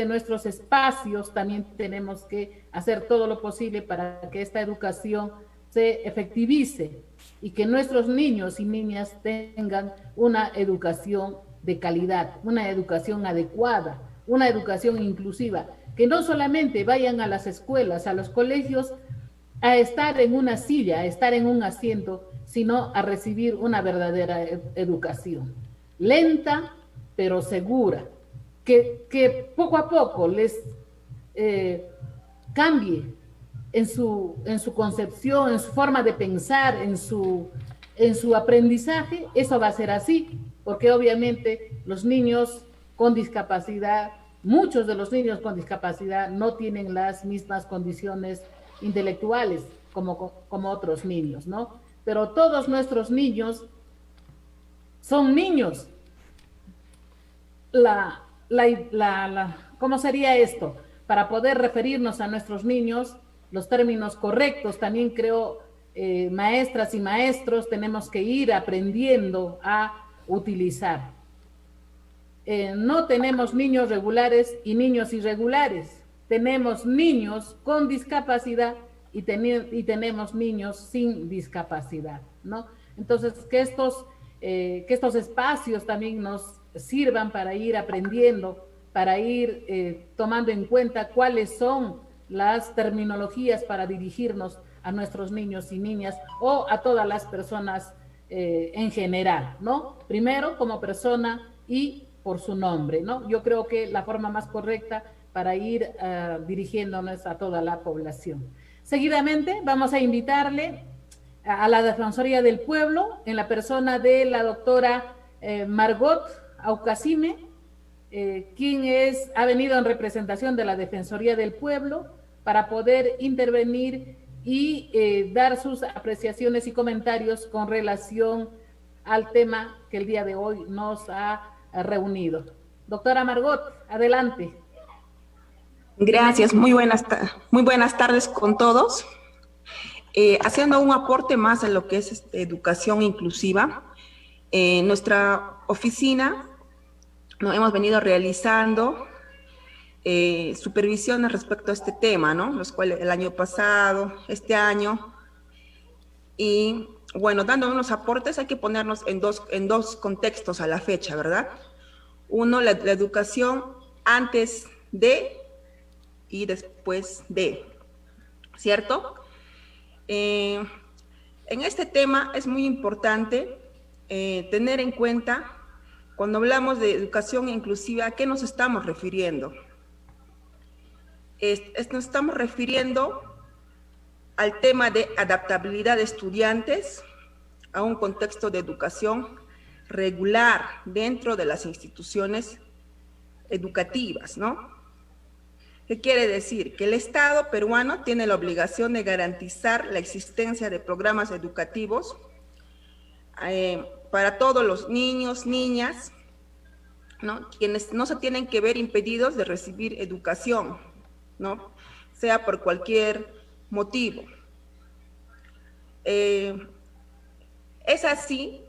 nuestros espacios también tenemos que hacer todo lo posible para que esta educación se efectivice y que nuestros niños y niñas tengan una educación de calidad, una educación adecuada, una educación inclusiva, que no solamente vayan a las escuelas, a los colegios, a estar en una silla, a estar en un asiento, sino a recibir una verdadera educación, lenta pero segura, que poco a poco les cambie en su concepción, en su forma de pensar, en su aprendizaje, eso va a ser así, porque obviamente los niños con discapacidad, muchos de los niños con discapacidad no tienen las mismas condiciones intelectuales como otros niños, ¿no? Pero todos nuestros niños son niños. ¿Cómo sería esto? Para poder referirnos a nuestros niños, los términos correctos, también creo, maestras y maestros, tenemos que ir aprendiendo a utilizar. No tenemos niños regulares y niños irregulares, tenemos niños con discapacidad y tenemos niños sin discapacidad, ¿no? Entonces, que estos espacios también nos sirvan para ir aprendiendo, para ir tomando en cuenta cuáles son las terminologías para dirigirnos a nuestros niños y niñas o a todas las personas en general, ¿no? Primero como persona y por su nombre, ¿no? Yo creo que la forma más correcta para ir dirigiéndonos a toda la población. Seguidamente vamos a invitarle a la Defensoría del Pueblo en la persona de la doctora Margot Aucasime, quien ha venido en representación de la Defensoría del Pueblo para poder intervenir y dar sus apreciaciones y comentarios con relación al tema que el día de hoy nos ha reunido. Doctora Margot, adelante. Gracias, muy buenas tardes con todos. Haciendo un aporte más a lo que es educación inclusiva, nuestra oficina hemos venido realizando supervisiones respecto a este tema, ¿no? Los cuales el año pasado, este año, y bueno, dando unos aportes hay que ponernos en dos contextos a la fecha, ¿verdad? Uno, la educación antes de y después de, ¿cierto? En este tema es muy importante tener en cuenta, cuando hablamos de educación inclusiva, ¿a qué nos estamos refiriendo? Nos estamos refiriendo al tema de adaptabilidad de estudiantes a un contexto de educación regular dentro de las instituciones educativas, ¿no? ¿Qué quiere decir? Que el Estado peruano tiene la obligación de garantizar la existencia de programas educativos para todos los niños, niñas, ¿no? Quienes no se tienen que ver impedidos de recibir educación, ¿no? Sea por cualquier motivo. Es así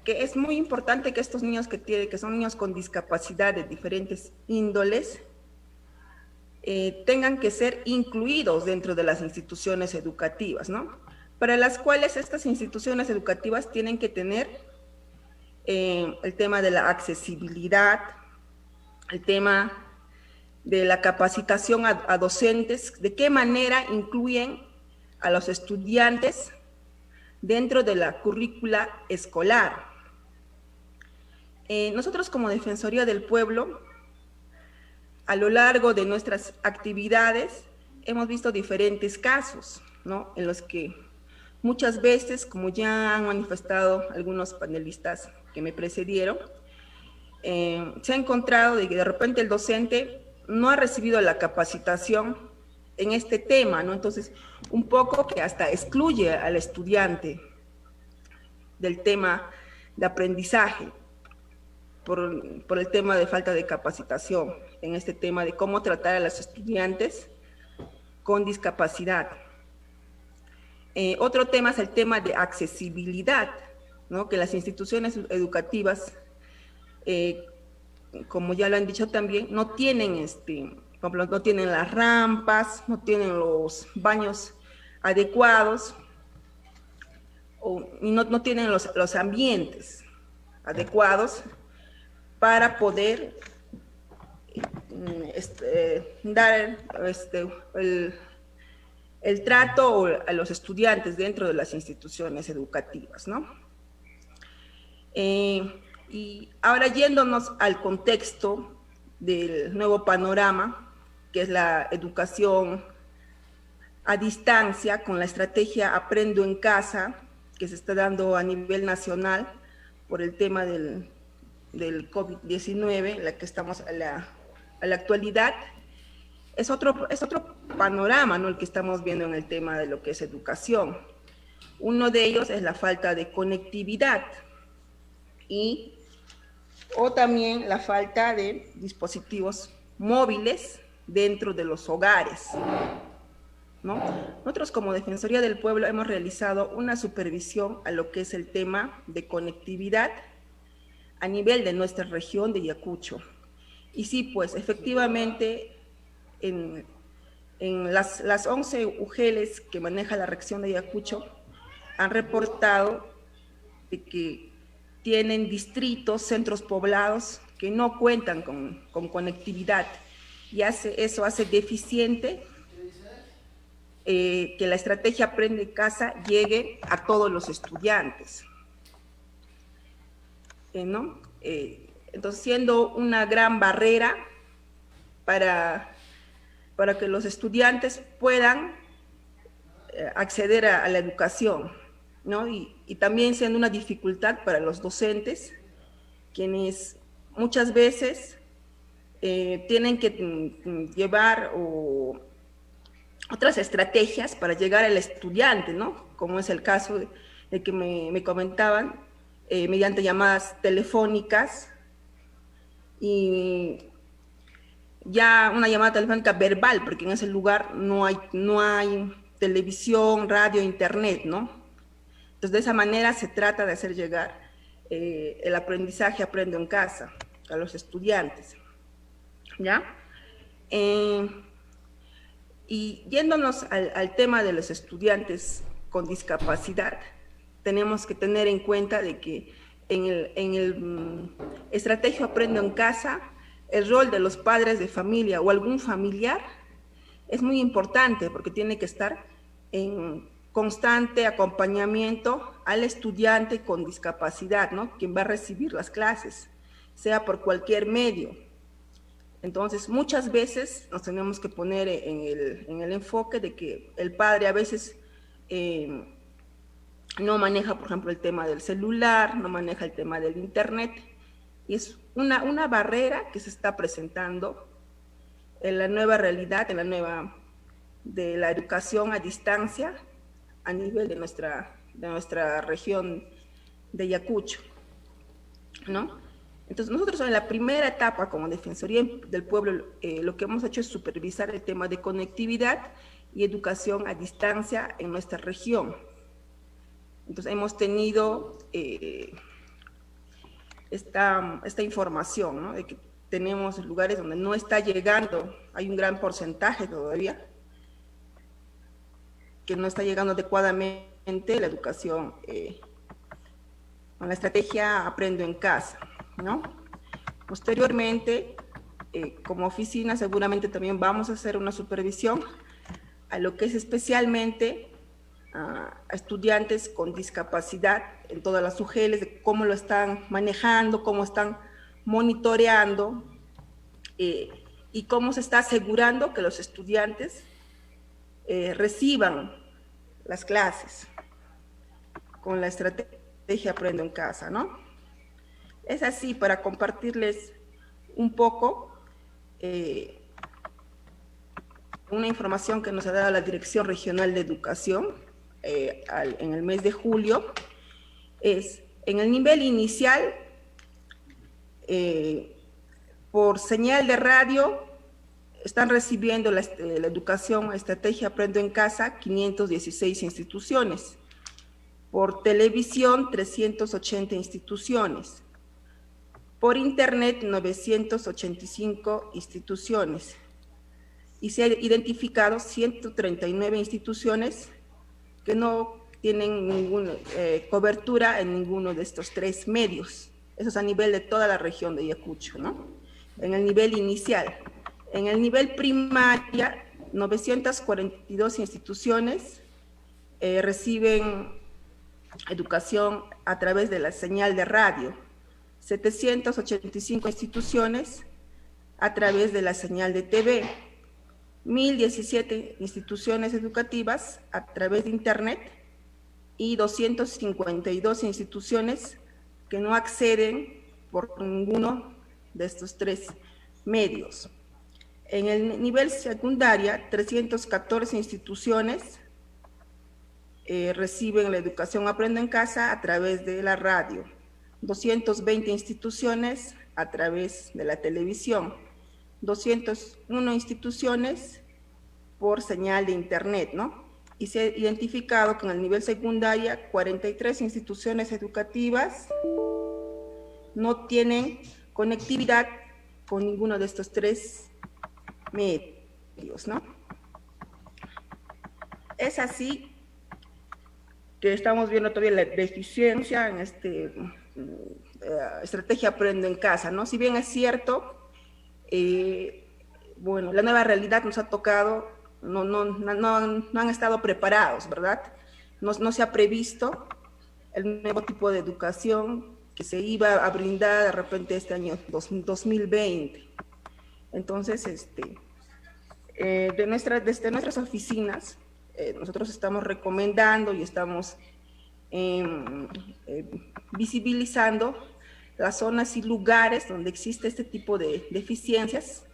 que es muy importante que estos niños que son niños con discapacidad de diferentes índoles, tengan que ser incluidos dentro de las instituciones educativas, ¿no? Para las cuales estas instituciones educativas tienen que tener el tema de la accesibilidad, el tema de la capacitación a docentes, de qué manera incluyen a los estudiantes dentro de la currícula escolar. Nosotros como Defensoría del Pueblo, a lo largo de nuestras actividades, hemos visto diferentes casos, ¿no? En los que muchas veces, como ya han manifestado algunos panelistas que me precedieron, se ha encontrado de que de repente el docente no ha recibido la capacitación en este tema, ¿no? Entonces, un poco que hasta excluye al estudiante del tema de aprendizaje por el tema de falta de capacitación en este tema de cómo tratar a los estudiantes con discapacidad. Otro tema es el tema de accesibilidad, ¿no? Que las instituciones educativas, como ya lo han dicho también, no tienen, por ejemplo, no tienen las rampas, no tienen los baños adecuados, y no tienen los ambientes adecuados para poder dar el trato a los estudiantes dentro de las instituciones educativas, ¿no? Y ahora yéndonos al contexto del nuevo panorama, que es la educación a distancia con la estrategia Aprendo en Casa, que se está dando a nivel nacional por el tema del COVID-19, en la que estamos a la actualidad. Es otro panorama, ¿no?, el que estamos viendo en el tema de lo que es educación. Uno de ellos es la falta de conectividad o también la falta de dispositivos móviles dentro de los hogares, ¿no? Nosotros como Defensoría del Pueblo hemos realizado una supervisión a lo que es el tema de conectividad a nivel de nuestra región de Ayacucho. Y sí, pues efectivamente en las 11 UGELs que maneja la región de Ayacucho han reportado de que tienen distritos, centros poblados que no cuentan con conectividad, y eso hace deficiente que la estrategia Aprende en Casa llegue a todos los estudiantes, ¿no? Entonces, siendo una gran barrera para que los estudiantes puedan acceder a la educación, ¿no? Y también siendo una dificultad para los docentes, quienes muchas veces tienen que llevar otras estrategias para llegar al estudiante, ¿no? Como es el caso de que me comentaban, mediante llamadas telefónicas, y ya una llamada telefónica verbal, porque en ese lugar no hay televisión, radio, internet, ¿no? Entonces, de esa manera se trata de hacer llegar el aprendizaje Aprendo en Casa a los estudiantes, ¿ya? Y yéndonos al tema de los estudiantes con discapacidad, tenemos que tener en cuenta de que en el estrategia Aprendo en Casa, el rol de los padres de familia o algún familiar es muy importante, porque tiene que estar en constante acompañamiento al estudiante con discapacidad, ¿no?, quien va a recibir las clases, sea por cualquier medio. Entonces, muchas veces nos tenemos que poner en el enfoque de que el padre a veces no maneja, por ejemplo, el tema del celular, no maneja el tema del internet, y es una barrera que se está presentando en la nueva realidad, de la educación a distancia a nivel de nuestra región de Ayacucho, ¿no? Entonces, nosotros en la primera etapa como Defensoría del Pueblo, lo que hemos hecho es supervisar el tema de conectividad y educación a distancia en nuestra región. Entonces, hemos tenido esta información, ¿no?, de que tenemos lugares donde no está llegando, hay un gran porcentaje todavía que no está llegando adecuadamente la educación con la estrategia Aprendo en Casa, ¿no? Posteriormente, como oficina, seguramente también vamos a hacer una supervisión a lo que es especialmente a estudiantes con discapacidad en todas las UGELs, de cómo lo están manejando, cómo están monitoreando y cómo se está asegurando que los estudiantes reciban las clases con la estrategia Aprendo en Casa, ¿no? Es así, para compartirles un poco una información que nos ha dado la Dirección Regional de Educación en el mes de julio. Es en el nivel inicial, por señal de radio, están recibiendo la educación estrategia Aprendo en Casa 516 instituciones, por televisión 380 instituciones, por internet 985 instituciones, y se han identificado 139 instituciones que no tienen ninguna cobertura en ninguno de estos tres medios. Eso es a nivel de toda la región de Ayacucho, ¿no? En el nivel inicial. En el nivel primaria, 942 instituciones reciben educación a través de la señal de radio, 785 instituciones a través de la señal de TV, 1.017 instituciones educativas a través de Internet y 252 instituciones que no acceden por ninguno de estos tres medios. En el nivel secundaria, 314 instituciones reciben la educación Aprendo en Casa a través de la radio, 220 instituciones a través de la televisión, 201 instituciones por señal de Internet, ¿no? Y se ha identificado que en el nivel secundaria 43 instituciones educativas no tienen conectividad con ninguno de estos tres medios, ¿no? Es así que estamos viendo todavía la deficiencia en estrategia Aprendo en Casa, ¿no? Si bien es cierto, bueno, la nueva realidad nos ha tocado, no han estado preparados, ¿verdad? No se ha previsto el nuevo tipo de educación que se iba a brindar de repente este año 2020. Entonces, desde nuestras oficinas, nosotros estamos recomendando y estamos visibilizando las zonas y lugares donde existe este tipo de deficiencias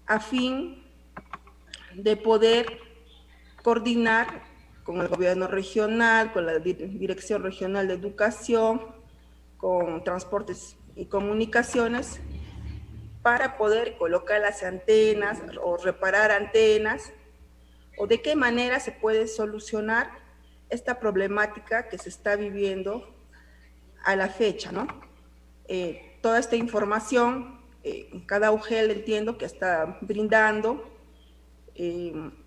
a fin de poder coordinar con el gobierno regional, con la Dirección Regional de Educación, con Transportes y Comunicaciones, para poder colocar las antenas o reparar antenas, o de qué manera se puede solucionar esta problemática que se está viviendo a la fecha, ¿no? Toda esta información, cada UGEL entiendo que está brindando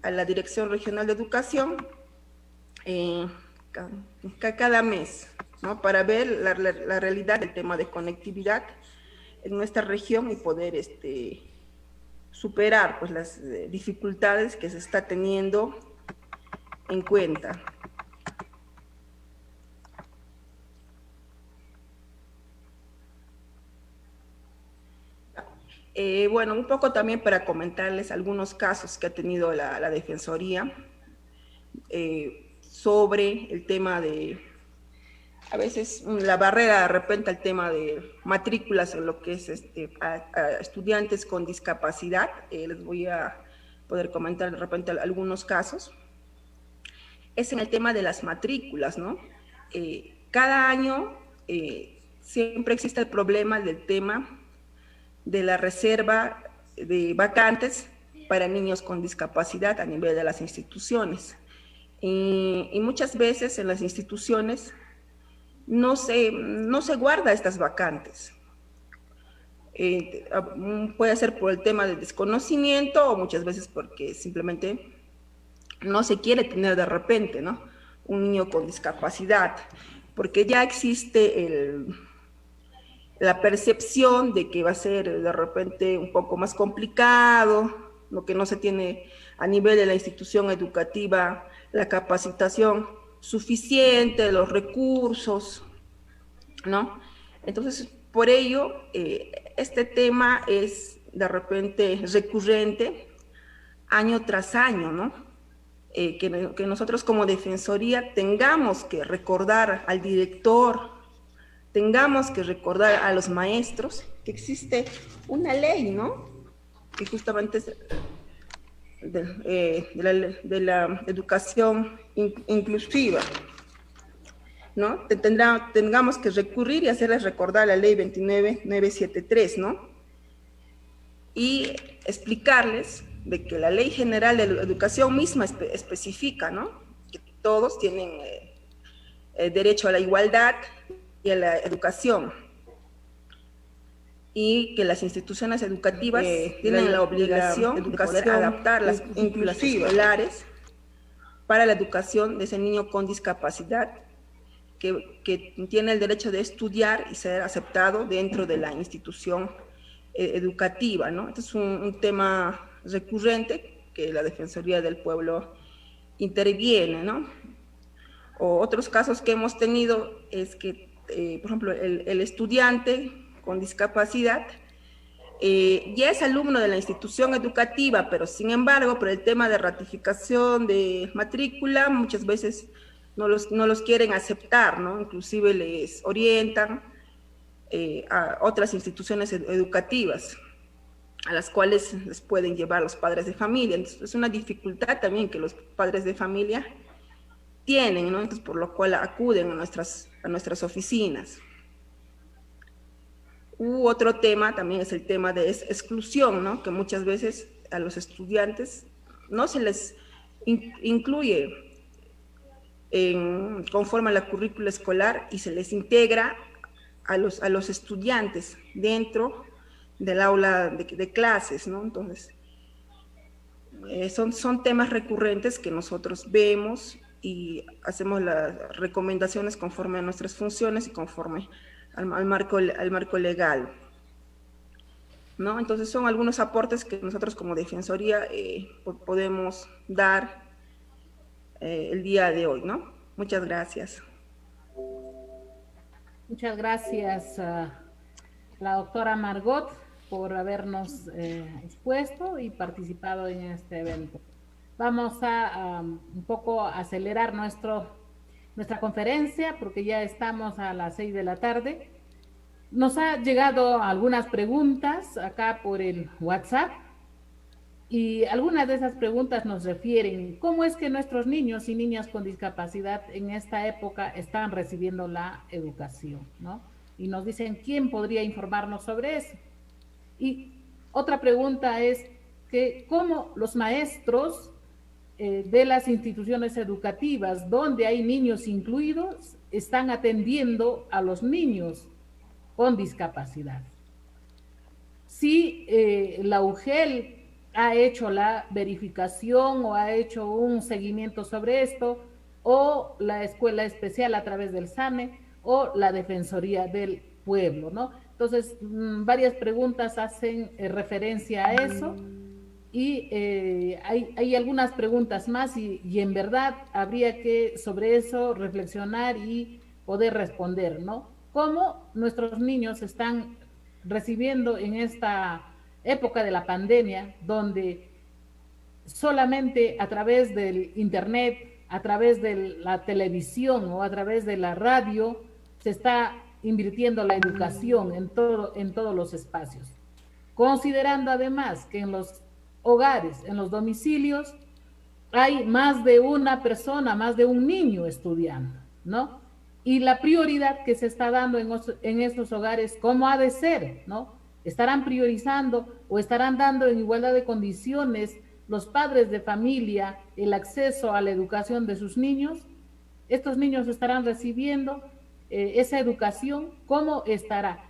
a la Dirección Regional de Educación cada mes, ¿no? Para ver la realidad del tema de conectividad en nuestra región y poder superar pues, las dificultades que se está teniendo en cuenta. Bueno, un poco también para comentarles algunos casos que ha tenido la Defensoría sobre el tema de, a veces la barrera de repente al tema de matrículas en lo que es a estudiantes con discapacidad. Les voy a poder comentar de repente algunos casos. Es en el tema de las matrículas, ¿no? Cada año siempre existe el problema del tema de la reserva de vacantes para niños con discapacidad a nivel de las instituciones. Y muchas veces en las instituciones no se guarda estas vacantes. Puede ser por el tema de desconocimiento o muchas veces porque simplemente no se quiere tener de repente, ¿no? Un niño con discapacidad, porque ya existe la percepción de que va a ser de repente un poco más complicado, lo que no se tiene a nivel de la institución educativa, la capacitación suficiente, los recursos, ¿no? Entonces, por ello, este tema es de repente recurrente año tras año, ¿no? Que nosotros como Defensoría tengamos que recordar al director, tengamos que recordar a los maestros que existe una ley, ¿no? Que justamente es de la educación inclusiva, ¿no? Tengamos que recurrir y hacerles recordar la ley 29973, ¿no? Y explicarles de que la Ley General de Educación misma especifica, ¿no? Que todos tienen derecho a la igualdad y a la educación, y que las instituciones educativas tienen la obligación de poder adaptar las currículas escolares para la educación de ese niño con discapacidad que tiene el derecho de estudiar y ser aceptado dentro de la institución educativa, ¿no? Este es un tema recurrente que la Defensoría del Pueblo interviene, ¿no? O otros casos que hemos tenido es que, por ejemplo, el estudiante con discapacidad ya es alumno de la institución educativa, pero sin embargo, por el tema de ratificación de matrícula, muchas veces no los quieren aceptar, ¿no? Inclusive les orientan a otras instituciones educativas, a las cuales les pueden llevar los padres de familia. Entonces, es una dificultad también que los padres de familia tienen, ¿no? Entonces, por lo cual acuden a nuestras oficinas. Otro tema también es el tema de exclusión, ¿no? Que muchas veces a los estudiantes no se les incluye conforme a la currícula escolar y se les integra a los estudiantes dentro del aula de clases, ¿no? Entonces, son temas recurrentes que nosotros vemos y hacemos las recomendaciones conforme a nuestras funciones y conforme al marco legal, ¿no? Entonces son algunos aportes que nosotros como Defensoría podemos dar el día de hoy, ¿no? Muchas gracias. Muchas gracias a la doctora Margot por habernos expuesto y participado en este evento. Vamos a un poco acelerar nuestra conferencia porque ya estamos a las 6 de la tarde. Nos ha llegado algunas preguntas acá por el WhatsApp y algunas de esas preguntas nos refieren cómo es que nuestros niños y niñas con discapacidad en esta época están recibiendo la educación, ¿no? Y nos dicen quién podría informarnos sobre eso. Y otra pregunta es que cómo los maestros de las instituciones educativas donde hay niños incluidos están atendiendo a los niños con discapacidad. Si la UGEL ha hecho la verificación o ha hecho un seguimiento sobre esto, o la Escuela Especial a través del SANE, o la Defensoría del Pueblo, ¿no? Entonces, varias preguntas hacen referencia a eso. Y hay algunas preguntas más y en verdad habría que sobre eso reflexionar y poder responder, ¿no? ¿Cómo nuestros niños están recibiendo en esta época de la pandemia, donde solamente a través del internet, a través de la televisión o a través de la radio se está invirtiendo la educación en todos los espacios? Considerando además que en los hogares, en los domicilios, hay más de una persona, más de un niño estudiando, ¿no? Y la prioridad que se está dando en estos hogares, ¿cómo ha de ser, no? ¿Estarán priorizando o estarán dando en igualdad de condiciones los padres de familia el acceso a la educación de sus niños? ¿Estos niños estarán recibiendo esa educación? ¿Cómo estará?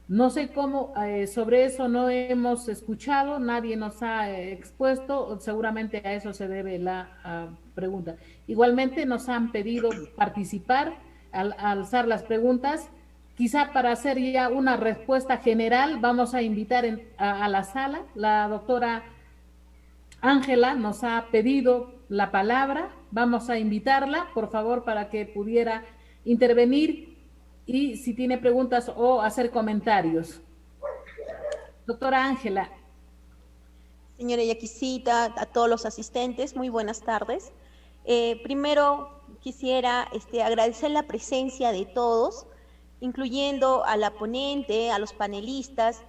No sé cómo, sobre eso no hemos escuchado, nadie nos ha expuesto, seguramente a eso se debe la pregunta. Igualmente nos han pedido participar al alzar las preguntas. Quizá para hacer ya una respuesta general vamos a invitar a la sala. La doctora Ángela nos ha pedido la palabra, vamos a invitarla, por favor, para que pudiera intervenir y si tiene preguntas o hacer comentarios. Doctora Ángela. Señora Yaquisita, a todos los asistentes, muy buenas tardes. Primero quisiera agradecer la presencia de todos, incluyendo a la ponente, a los panelistas,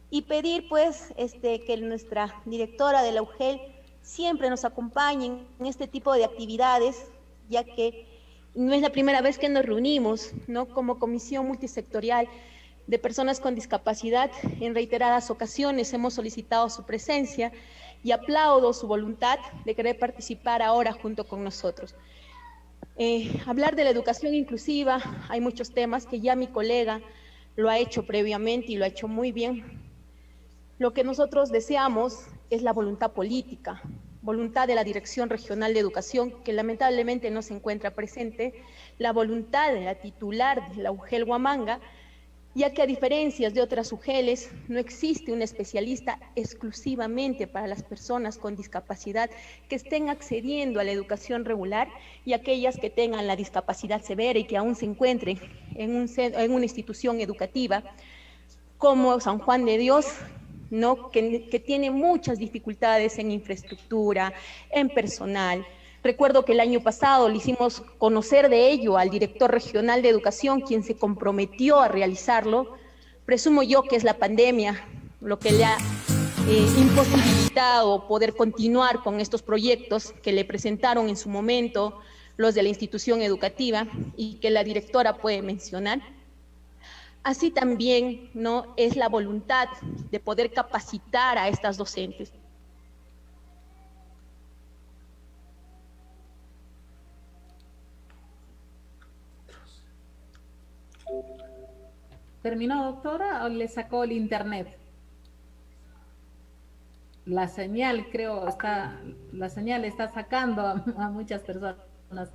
y pedir pues que nuestra directora de la UGEL siempre nos acompañe en este tipo de actividades, ya que no es la primera vez que nos reunimos, ¿no? Como Comisión Multisectorial de Personas con Discapacidad, en reiteradas ocasiones hemos solicitado su presencia y aplaudo su voluntad de querer participar ahora junto con nosotros. Hablar de la educación inclusiva, hay muchos temas que ya mi colega lo ha hecho previamente y lo ha hecho muy bien. Lo que nosotros deseamos es la voluntad política, voluntad de la Dirección Regional de Educación, que lamentablemente no se encuentra presente, la voluntad de la titular de la UGEL Huamanga, ya que a diferencia de otras UGELes, no existe un especialista exclusivamente para las personas con discapacidad que estén accediendo a la educación regular y aquellas que tengan la discapacidad severa y que aún se encuentren en una institución educativa como San Juan de Dios, ¿no? Que tiene muchas dificultades en infraestructura, en personal. Recuerdo que el año pasado le hicimos conocer de ello al director regional de educación, quien se comprometió a realizarlo. Presumo yo que es la pandemia lo que le ha imposibilitado poder continuar con estos proyectos que le presentaron en su momento los de la institución educativa y que la directora puede mencionar. Así también, ¿no?, es la voluntad de poder capacitar a estas docentes. ¿Terminó, doctora, o le sacó el internet? La señal, creo, la señal está sacando a muchas personas.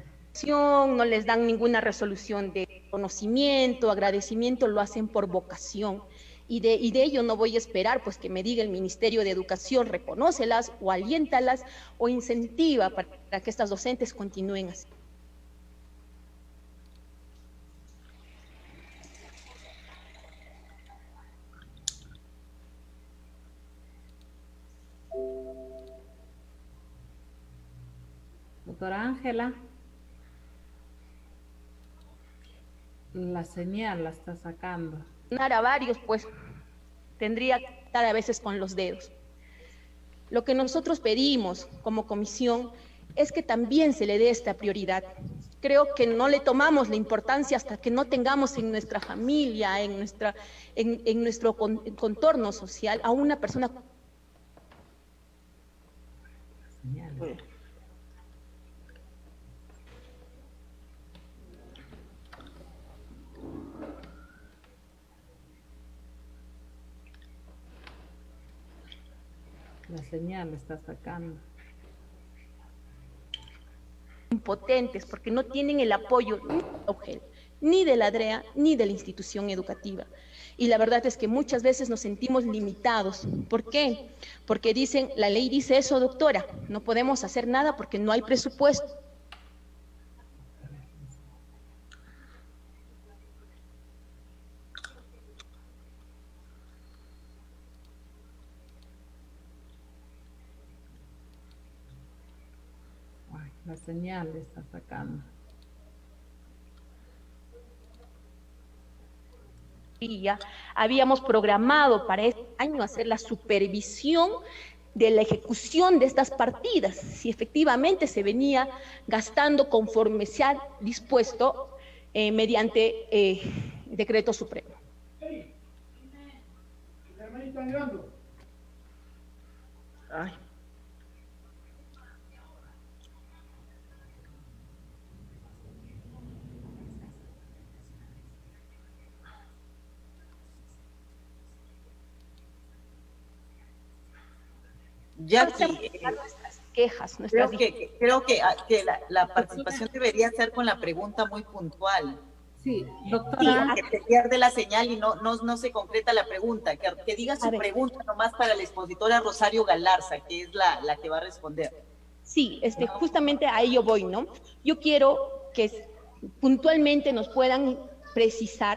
No les dan ninguna resolución de conocimiento, agradecimiento, lo hacen por vocación. Y de ello no voy a esperar pues que me diga el Ministerio de Educación, reconócelas o aliéntalas o incentiva para que estas docentes continúen así. Doctora Ángela, la señal la está sacando. A varios, pues, tendría que estar a veces con los dedos. Lo que nosotros pedimos como comisión es que también se le dé esta prioridad. Creo que no le tomamos la importancia hasta que no tengamos en nuestra familia, en nuestro contorno social, a una persona. La señal está sacando. Impotentes, porque no tienen el apoyo ni de la DREA, ni de la institución educativa. Y la verdad es que muchas veces nos sentimos limitados. ¿Por qué? Porque dicen, la ley dice eso, doctora, no podemos hacer nada porque no hay presupuesto. La señal está sacando. Y ya habíamos programado para este año hacer la supervisión de la ejecución de estas partidas, si efectivamente se venía gastando conforme se ha dispuesto mediante decreto supremo. Ay. Nuestras quejas. Creo que la participación debería ser con la pregunta muy puntual. Sí, doctora. Que se pierde la señal y no se concreta la pregunta. Que diga su pregunta nomás para la expositora Rosario Galarza, que es la que va a responder. Sí, justamente a ello voy, ¿no? Yo quiero que puntualmente nos puedan precisar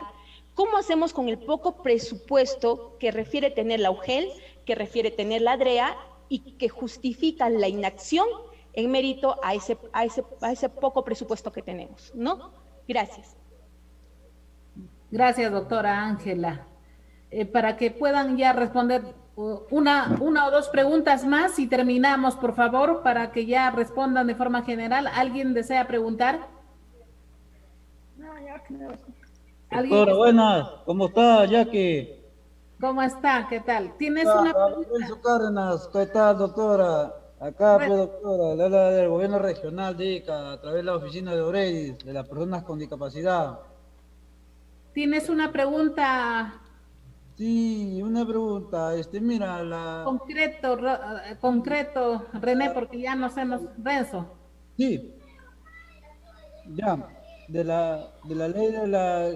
cómo hacemos con el poco presupuesto que refiere tener la UGEL, que refiere tener la DREA, y que justifican la inacción en mérito a ese poco presupuesto que tenemos, ¿no? Gracias. Gracias, doctora Ángela. Para que puedan ya responder una o dos preguntas más y terminamos, por favor, para que ya respondan de forma general. ¿Alguien desea preguntar? Doctora, buenas. ¿Cómo está, Jackie? ¿Cómo está? ¿Qué tal? ¿Tienes una pregunta? Lorenzo Cárdenas, ¿qué tal, doctora? Acá, pues, doctora, le habla del gobierno regional de Ica, a través de la oficina de Oredis, de las personas con discapacidad. ¿Tienes una pregunta? Sí, una pregunta, mira, concreto, René, porque ya no sé, Renzo. Sí, ya. De la ley de la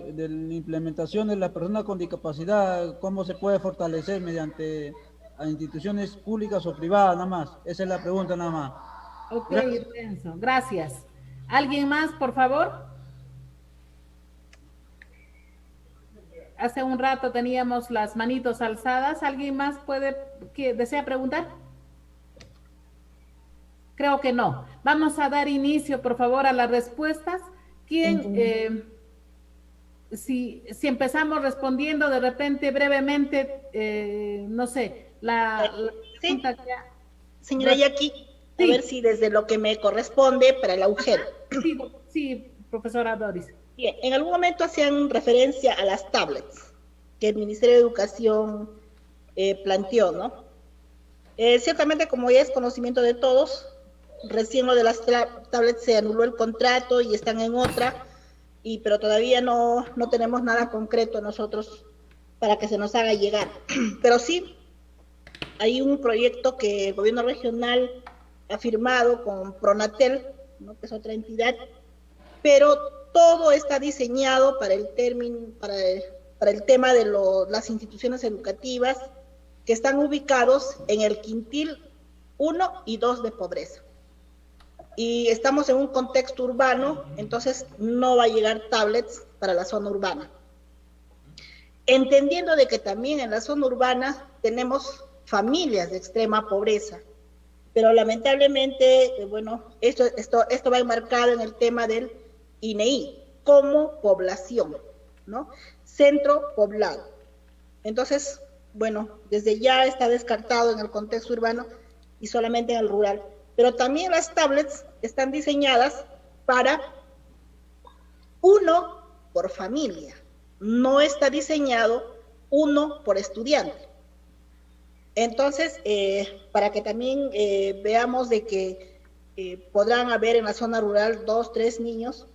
implementación de las personas con discapacidad, ¿cómo se puede fortalecer mediante a instituciones públicas o privadas nada más? Esa es la pregunta nada más. Ok, Renzo, gracias. ¿Alguien más, por favor? hace un rato teníamos las manitos alzadas. ¿Alguien más desea preguntar? Creo que no. Vamos a dar inicio, por favor, a las respuestas. ¿Quién, si empezamos respondiendo de repente brevemente, no sé, sí. Señora Jackie, a ver si desde lo que me corresponde para el agujero. Sí, profesora Doris. Bien, en algún momento hacían referencia a las tablets que el Ministerio de Educación planteó, ¿no? Ciertamente, como ya es conocimiento de todos, recién lo de las tablets se anuló el contrato y están en otra, pero todavía no tenemos nada concreto nosotros para que se nos haga llegar. Pero sí, hay un proyecto que el gobierno regional ha firmado con Pronatel, ¿no?, que es otra entidad, pero todo está diseñado para el tema de las instituciones educativas que están ubicados en el quintil 1 y 2 de pobreza. Y estamos en un contexto urbano, entonces no va a llegar tablets para la zona urbana. Entendiendo de que también en la zona urbana tenemos familias de extrema pobreza, pero lamentablemente, bueno, esto va enmarcado en el tema del INEI, como población, ¿no? Centro poblado. Entonces, bueno, desde ya está descartado en el contexto urbano y solamente en el rural. Pero también las tablets están diseñadas para uno por familia. No está diseñado uno por estudiante. Entonces, para que también veamos de que podrán haber en la zona rural 2, 3 niños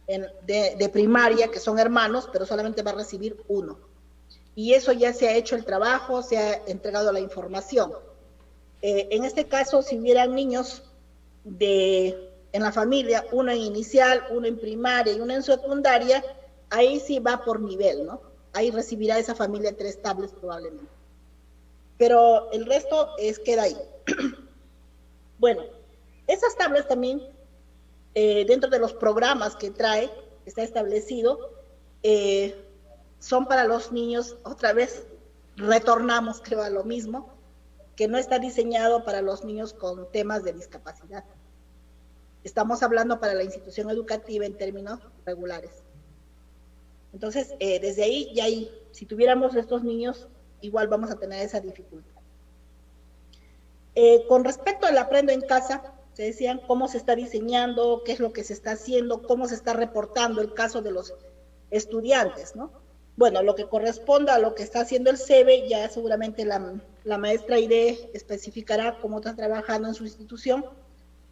de primaria que son hermanos, pero solamente va a recibir uno. Y eso ya se ha hecho el trabajo, se ha entregado la información. En este caso, si hubieran niños en la familia, uno en inicial, uno en primaria y uno en secundaria, ahí sí va por nivel, ¿no? Ahí recibirá esa familia 3 tablets probablemente. Pero el resto queda ahí. Bueno, esas tablets también, dentro de los programas que trae, está establecido, son para los niños, otra vez retornamos, creo, a lo mismo, que no está diseñado para los niños con temas de discapacidad. Estamos hablando para la institución educativa en términos regulares. Entonces, desde ahí, ya si tuviéramos estos niños, igual vamos a tener esa dificultad. Con respecto al Aprendo en Casa, se decían cómo se está diseñando, qué es lo que se está haciendo, cómo se está reportando el caso de los estudiantes, ¿no? Bueno, lo que corresponda a lo que está haciendo el SEBE, ya seguramente la maestra Aide especificará cómo está trabajando en su institución,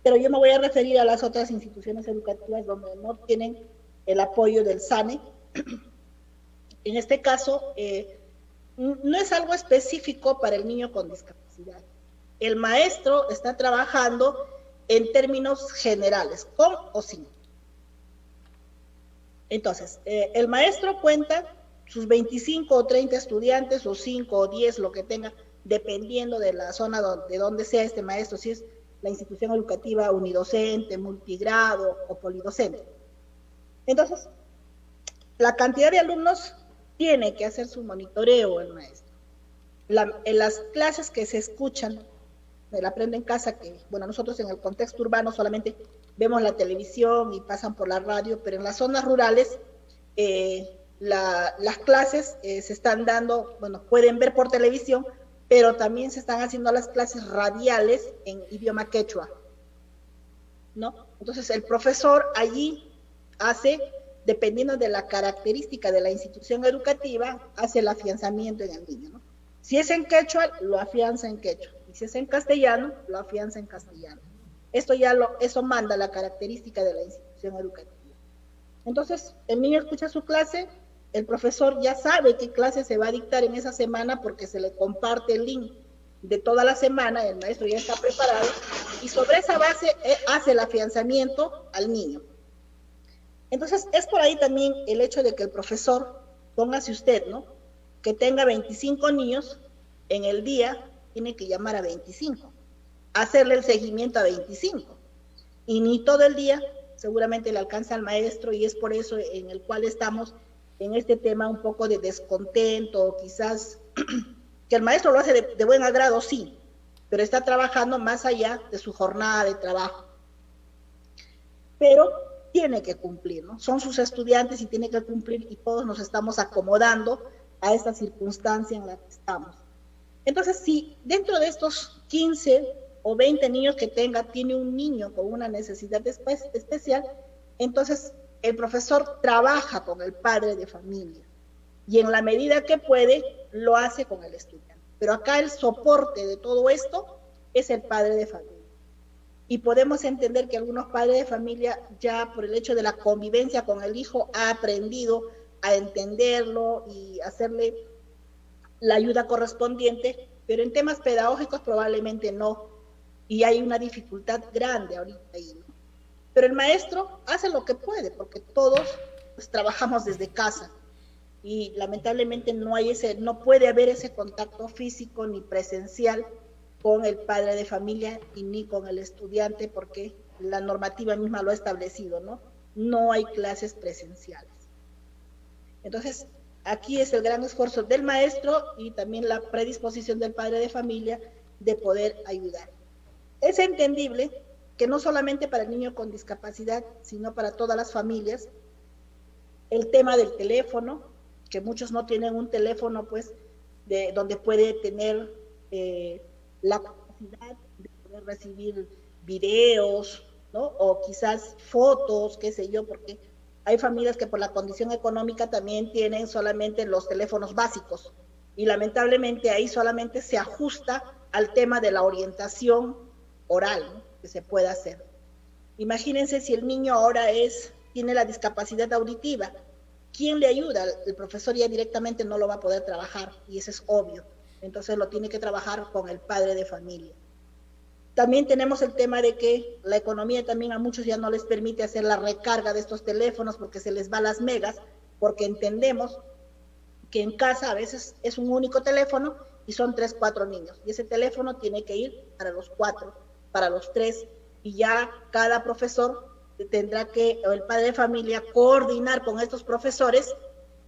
pero yo me voy a referir a las otras instituciones educativas donde no tienen el apoyo del SANE. En este caso, no es algo específico para el niño con discapacidad. El maestro está trabajando en términos generales, con o sin. Entonces, el maestro cuenta sus 25 o 30 estudiantes, o 5 o 10, lo que tenga, dependiendo de la zona de donde sea este maestro, si es la institución educativa unidocente, multigrado o polidocente. Entonces, la cantidad de alumnos tiene que hacer su monitoreo el maestro. En las clases que se escuchan, el Aprende en Casa, que, bueno, nosotros en el contexto urbano solamente vemos la televisión y pasan por la radio, pero en las zonas rurales, las clases se están dando, bueno, pueden ver por televisión, pero también se están haciendo las clases radiales en idioma quechua, ¿no? Entonces el profesor allí hace, dependiendo de la característica de la institución educativa, hace el afianzamiento en el niño, ¿no? Si es en quechua, lo afianza en quechua, y si es en castellano, lo afianza en castellano. Eso manda la característica de la institución educativa. Entonces, el niño escucha su clase, el profesor ya sabe qué clase se va a dictar en esa semana porque se le comparte el link de toda la semana, el maestro ya está preparado, y sobre esa base hace el afianzamiento al niño. Entonces, es por ahí también el hecho de que el profesor, póngase usted, ¿no?, que tenga 25 niños en el día, tiene que llamar a 25, hacerle el seguimiento a 25, y ni todo el día seguramente le alcanza al maestro, y es por eso en el cual estamos en este tema un poco de descontento, quizás que el maestro lo hace de buen agrado, sí, pero está trabajando más allá de su jornada de trabajo. Pero tiene que cumplir, ¿no? Son sus estudiantes y tiene que cumplir, y todos nos estamos acomodando a esta circunstancia en la que estamos. Entonces, si dentro de estos 15 o 20 niños que tenga, tiene un niño con una necesidad especial, entonces el profesor trabaja con el padre de familia y en la medida que puede, lo hace con el estudiante. Pero acá el soporte de todo esto es el padre de familia. Y podemos entender que algunos padres de familia ya por el hecho de la convivencia con el hijo ha aprendido a entenderlo y hacerle la ayuda correspondiente, pero en temas pedagógicos probablemente no. Y hay una dificultad grande ahorita ahí, ¿no? Pero el maestro hace lo que puede, porque todos pues, trabajamos desde casa. Y lamentablemente no puede haber ese contacto físico ni presencial con el padre de familia y ni con el estudiante, porque la normativa misma lo ha establecido, ¿no? No hay clases presenciales. Entonces, aquí es el gran esfuerzo del maestro y también la predisposición del padre de familia de poder ayudar. Es entendible que no solamente para el niño con discapacidad, sino para todas las familias, el tema del teléfono, que muchos no tienen un teléfono, pues, donde puede tener la capacidad de poder recibir videos, ¿no? O quizás fotos, qué sé yo, porque hay familias que por la condición económica también tienen solamente los teléfonos básicos y lamentablemente ahí solamente se ajusta al tema de la orientación oral, ¿no? Que se pueda hacer. Imagínense si el niño ahora tiene la discapacidad auditiva, ¿quién le ayuda? El profesor ya directamente no lo va a poder trabajar y eso es obvio. Entonces lo tiene que trabajar con el padre de familia. También tenemos el tema de que la economía también a muchos ya no les permite hacer la recarga de estos teléfonos porque se les va las megas, porque entendemos que en casa a veces es un único teléfono y son 3, 4 niños. Y ese teléfono tiene que ir para los 4, para los 3, y ya cada profesor tendrá que, o el padre de familia, coordinar con estos profesores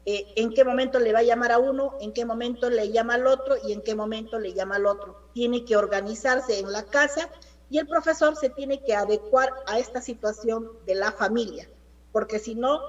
en qué momento le va a llamar a uno, en qué momento le llama al otro y en qué momento le llama al otro. Tiene que organizarse en la casa y el profesor se tiene que adecuar a esta situación de la familia, porque si no,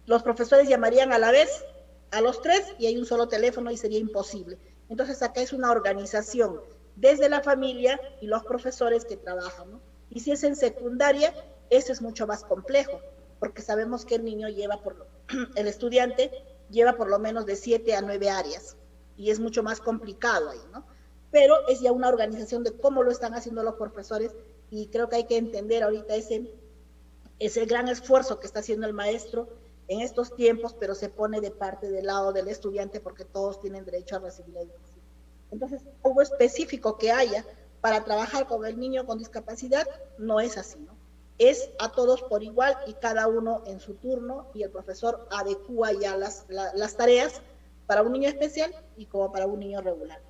los profesores llamarían a la vez a los 3 y hay un solo teléfono y sería imposible. Entonces acá es una organización desde la familia y los profesores que trabajan, ¿no? Y si es en secundaria, eso es mucho más complejo, porque sabemos que el estudiante lleva por lo menos de 7 a 9 áreas, y es mucho más complicado ahí, ¿no? Pero es ya una organización de cómo lo están haciendo los profesores, y creo que hay que entender ahorita ese gran esfuerzo que está haciendo el maestro en estos tiempos, pero se pone de parte del lado del estudiante porque todos tienen derecho a recibir la educación. Entonces, algo específico que haya para trabajar con el niño con discapacidad, no es así, ¿no? Es a todos por igual y cada uno en su turno y el profesor adecúa ya las tareas para un niño especial y como para un niño regular.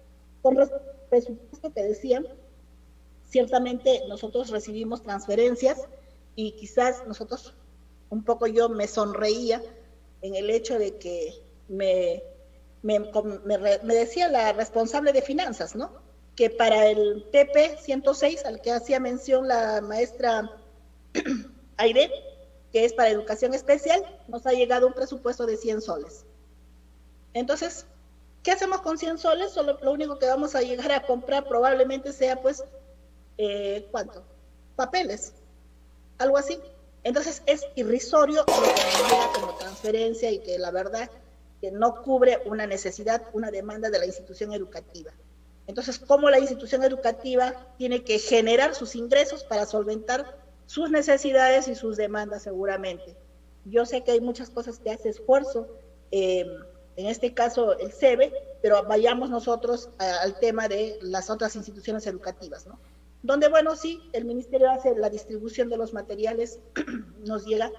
Con respecto al presupuesto que decían, ciertamente nosotros recibimos transferencias y quizás nosotros, un poco yo me sonreía en el hecho de que me decía la responsable de finanzas, ¿no? Que para el TP 106, al que hacía mención la maestra Aide, que es para educación especial, nos ha llegado un presupuesto de 100 soles. Entonces, ¿qué hacemos con 100 soles? Solo lo único que vamos a llegar a comprar probablemente sea, pues, ¿cuánto? Papeles, algo así. Entonces, es irrisorio lo que nos llega como transferencia y que la verdad que no cubre una necesidad, una demanda de la institución educativa. Entonces, ¿cómo la institución educativa tiene que generar sus ingresos para solventar sus necesidades y sus demandas seguramente? Yo sé que hay muchas cosas que hace esfuerzo, en este caso el SEBE, pero vayamos nosotros al tema de las otras instituciones educativas, ¿no? Donde, bueno, sí, el ministerio hace la distribución de los materiales, nos llega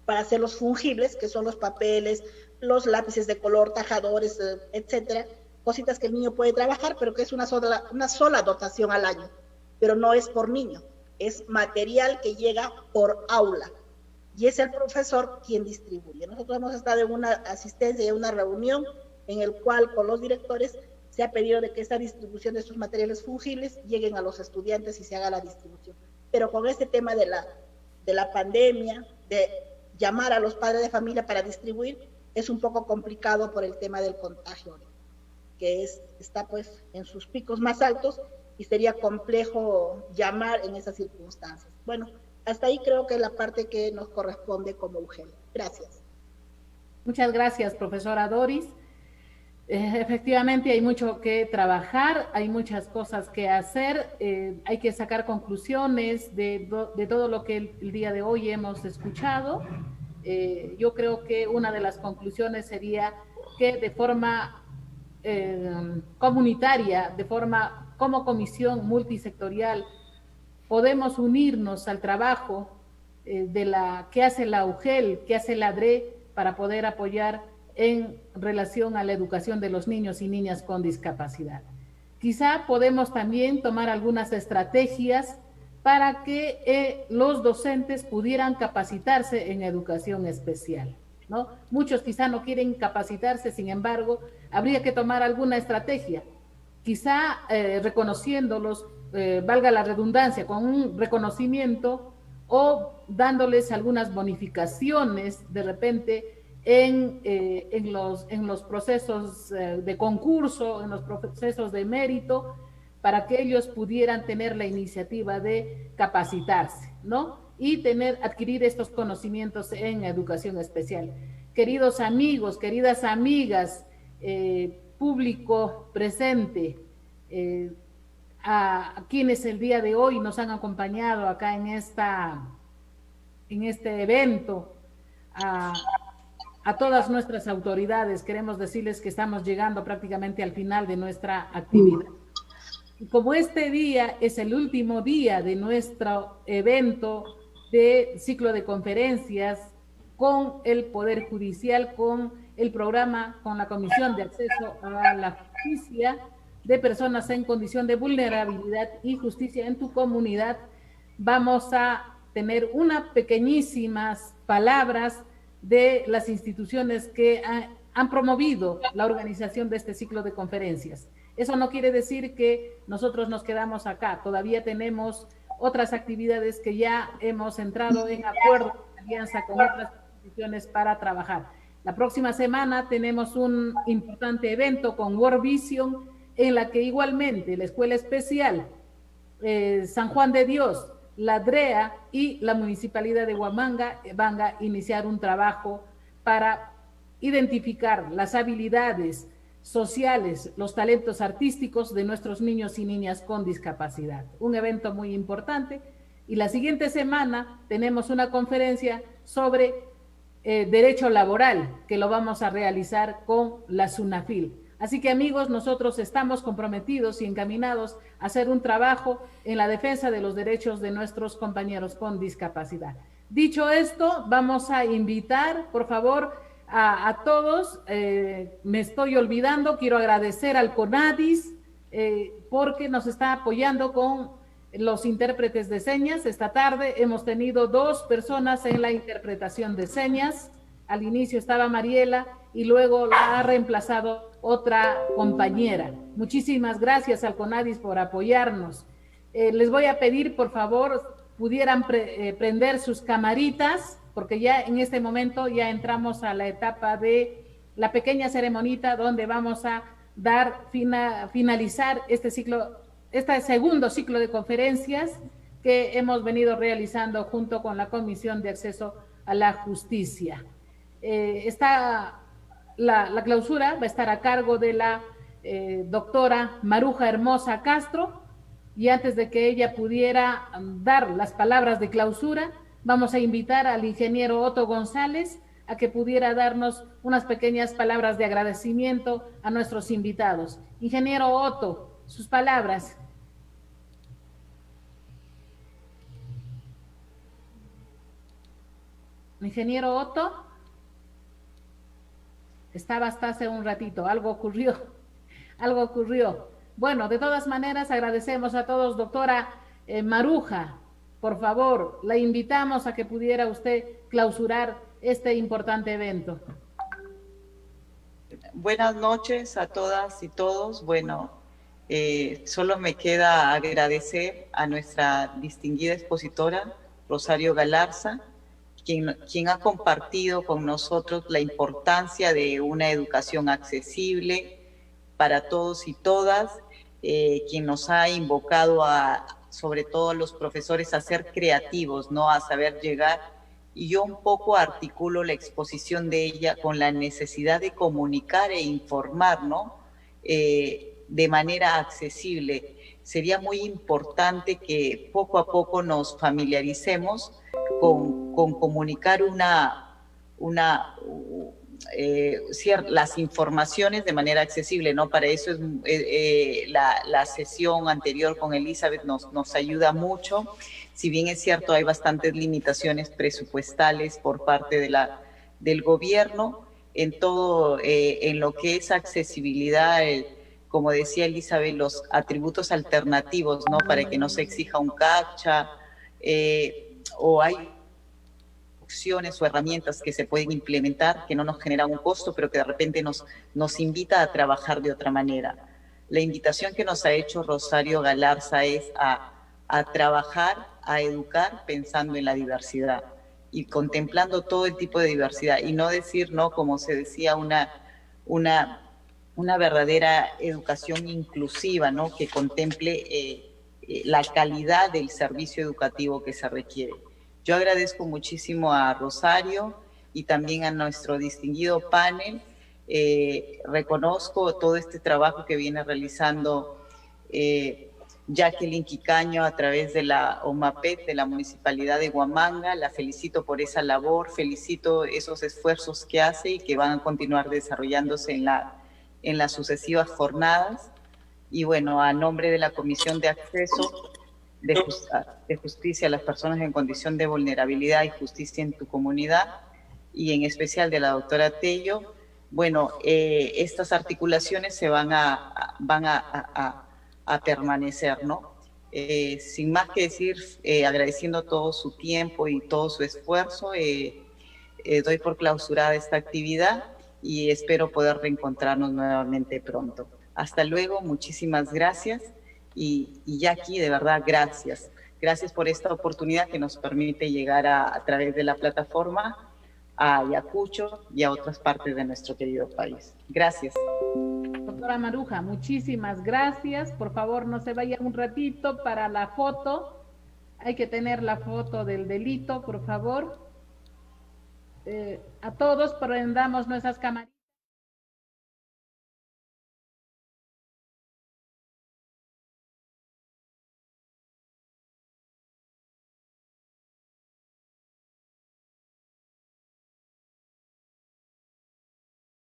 para hacerlos fungibles, que son los papeles, los lápices de color, tajadores, etcétera, cositas que el niño puede trabajar, pero que es una sola dotación al año, pero no es por niño. Es material que llega por aula. y es el profesor quien distribuye. Nosotros hemos estado en una asistencia y en una reunión en el cual con los directores se ha pedido de que esta distribución de estos materiales fungibles lleguen a los estudiantes y se haga la distribución. Pero con este tema de la pandemia, de llamar a los padres de familia para distribuir, es un poco complicado por el tema del contagio, que está pues en sus picos más altos y sería complejo llamar en esas circunstancias. Bueno, hasta ahí creo que es la parte que nos corresponde como UGEL. Gracias. Muchas gracias, profesora Doris. Efectivamente hay mucho que trabajar, hay muchas cosas que hacer, hay que sacar conclusiones de todo lo que el día de hoy hemos escuchado. Yo creo que una de las conclusiones sería que de forma comunitaria, como comisión multisectorial, podemos unirnos al trabajo que hace la UGEL, que hace la DRE, para poder apoyar en relación a la educación de los niños y niñas con discapacidad. Quizá podemos también tomar algunas estrategias para que los docentes pudieran capacitarse en educación especial, ¿no? Muchos quizá no quieren capacitarse, sin embargo, habría que tomar alguna estrategia, quizá reconociéndolos, valga la redundancia, con un reconocimiento o dándoles algunas bonificaciones de repente en los procesos de concurso, en los procesos de mérito, para que ellos pudieran tener la iniciativa de capacitarse, ¿no? Y adquirir estos conocimientos en educación especial. Queridos amigos, queridas amigas, público presente, a quienes el día de hoy nos han acompañado acá en este evento, a todas nuestras autoridades, queremos decirles que estamos llegando prácticamente al final de nuestra actividad. Y como este día es el último día de nuestro evento de ciclo de conferencias con el Poder Judicial, con el programa, con la Comisión de Acceso a la Justicia de Personas en Condición de Vulnerabilidad y Justicia en tu Comunidad, vamos a tener unas pequeñísimas palabras de las instituciones que han promovido la organización de este ciclo de conferencias. Eso no quiere decir que nosotros nos quedamos acá, todavía tenemos otras actividades que ya hemos entrado en acuerdo, en alianza con otras instituciones para trabajar. La próxima semana tenemos un importante evento con World Vision, en la que igualmente la Escuela Especial San Juan de Dios, la DREA y la Municipalidad de Huamanga van a iniciar un trabajo para identificar las habilidades sociales, los talentos artísticos de nuestros niños y niñas con discapacidad. Un evento muy importante. Y la siguiente semana tenemos una conferencia sobre derecho laboral, que lo vamos a realizar con la SUNAFIL. Así que, amigos, nosotros estamos comprometidos y encaminados a hacer un trabajo en la defensa de los derechos de nuestros compañeros con discapacidad. Dicho esto, vamos a invitar, por favor, a todos. Me estoy olvidando, quiero agradecer al CONADIS porque nos está apoyando con los intérpretes de señas. Esta tarde hemos tenido 2 personas en la interpretación de señas. Al inicio estaba Mariela y luego la ha reemplazado otra compañera. Muchísimas gracias al CONADIS por apoyarnos. Les voy a pedir, por favor, pudieran prender sus camaritas, porque ya en este momento ya entramos a la etapa de la pequeña ceremonita donde vamos a finalizar este segundo ciclo de conferencias que hemos venido realizando junto con la Comisión de Acceso a la Justicia. La clausura va a estar a cargo de la doctora Maruja Hermosa Castro, y antes de que ella pudiera dar las palabras de clausura, vamos a invitar al ingeniero Otto González a que pudiera darnos unas pequeñas palabras de agradecimiento a nuestros invitados. Ingeniero Otto, sus palabras. Ingeniero Otto, estaba hasta hace un ratito, algo ocurrió. Bueno, de todas maneras agradecemos a todos, doctora Maruja, por favor, la invitamos a que pudiera usted clausurar este importante evento. Buenas noches a todas y todos. Bueno, solo me queda agradecer a nuestra distinguida expositora, Rosario Galarza, quien ha compartido con nosotros la importancia de una educación accesible para todos y todas, quien nos ha invocado sobre todo a los profesores a ser creativos, ¿no? A saber llegar. Y yo un poco articulo la exposición de ella con la necesidad de comunicar e informar, ¿no? De manera accesible. Sería muy importante que poco a poco nos familiaricemos con comunicar las informaciones de manera accesible, ¿no? Para eso es la sesión anterior con Elizabeth nos ayuda mucho. Si bien es cierto, hay bastantes limitaciones presupuestales por parte del gobierno, en todo, en lo que es accesibilidad, como decía Elizabeth, los atributos alternativos, ¿no? Para que no se exija un CAPTCHA, o hay opciones o herramientas que se pueden implementar que no nos generan un costo, pero que de repente nos invita a trabajar de otra manera. La invitación que nos ha hecho Rosario Galarza es a trabajar, a educar pensando en la diversidad y contemplando todo el tipo de diversidad y no decir, no, como se decía, una verdadera educación inclusiva, ¿no? Que contemple la calidad del servicio educativo que se requiere. Yo agradezco muchísimo a Rosario y también a nuestro distinguido panel. Reconozco todo este trabajo que viene realizando Jacqueline Quicaño a través de la OMAPET de la Municipalidad de Huamanga. La felicito por esa labor, felicito esos esfuerzos que hace y que van a continuar desarrollándose en las sucesivas jornadas. Y bueno, a nombre de la Comisión de Acceso de Justicia a las Personas en Condición de Vulnerabilidad y Justicia en tu Comunidad, y en especial de la doctora Tello, bueno, estas articulaciones se van a permanecer, ¿no? Sin más que decir, agradeciendo todo su tiempo y todo su esfuerzo, doy por clausurada esta actividad y espero poder reencontrarnos nuevamente pronto. Hasta luego, muchísimas gracias y Jackie, de verdad, gracias. Gracias por esta oportunidad que nos permite llegar a través de la plataforma a Ayacucho y a otras partes de nuestro querido país. Gracias. Doctora Maruja, muchísimas gracias. Por favor, no se vaya un ratito para la foto. Hay que tener la foto del delito, por favor. A todos prendamos nuestras cámaras.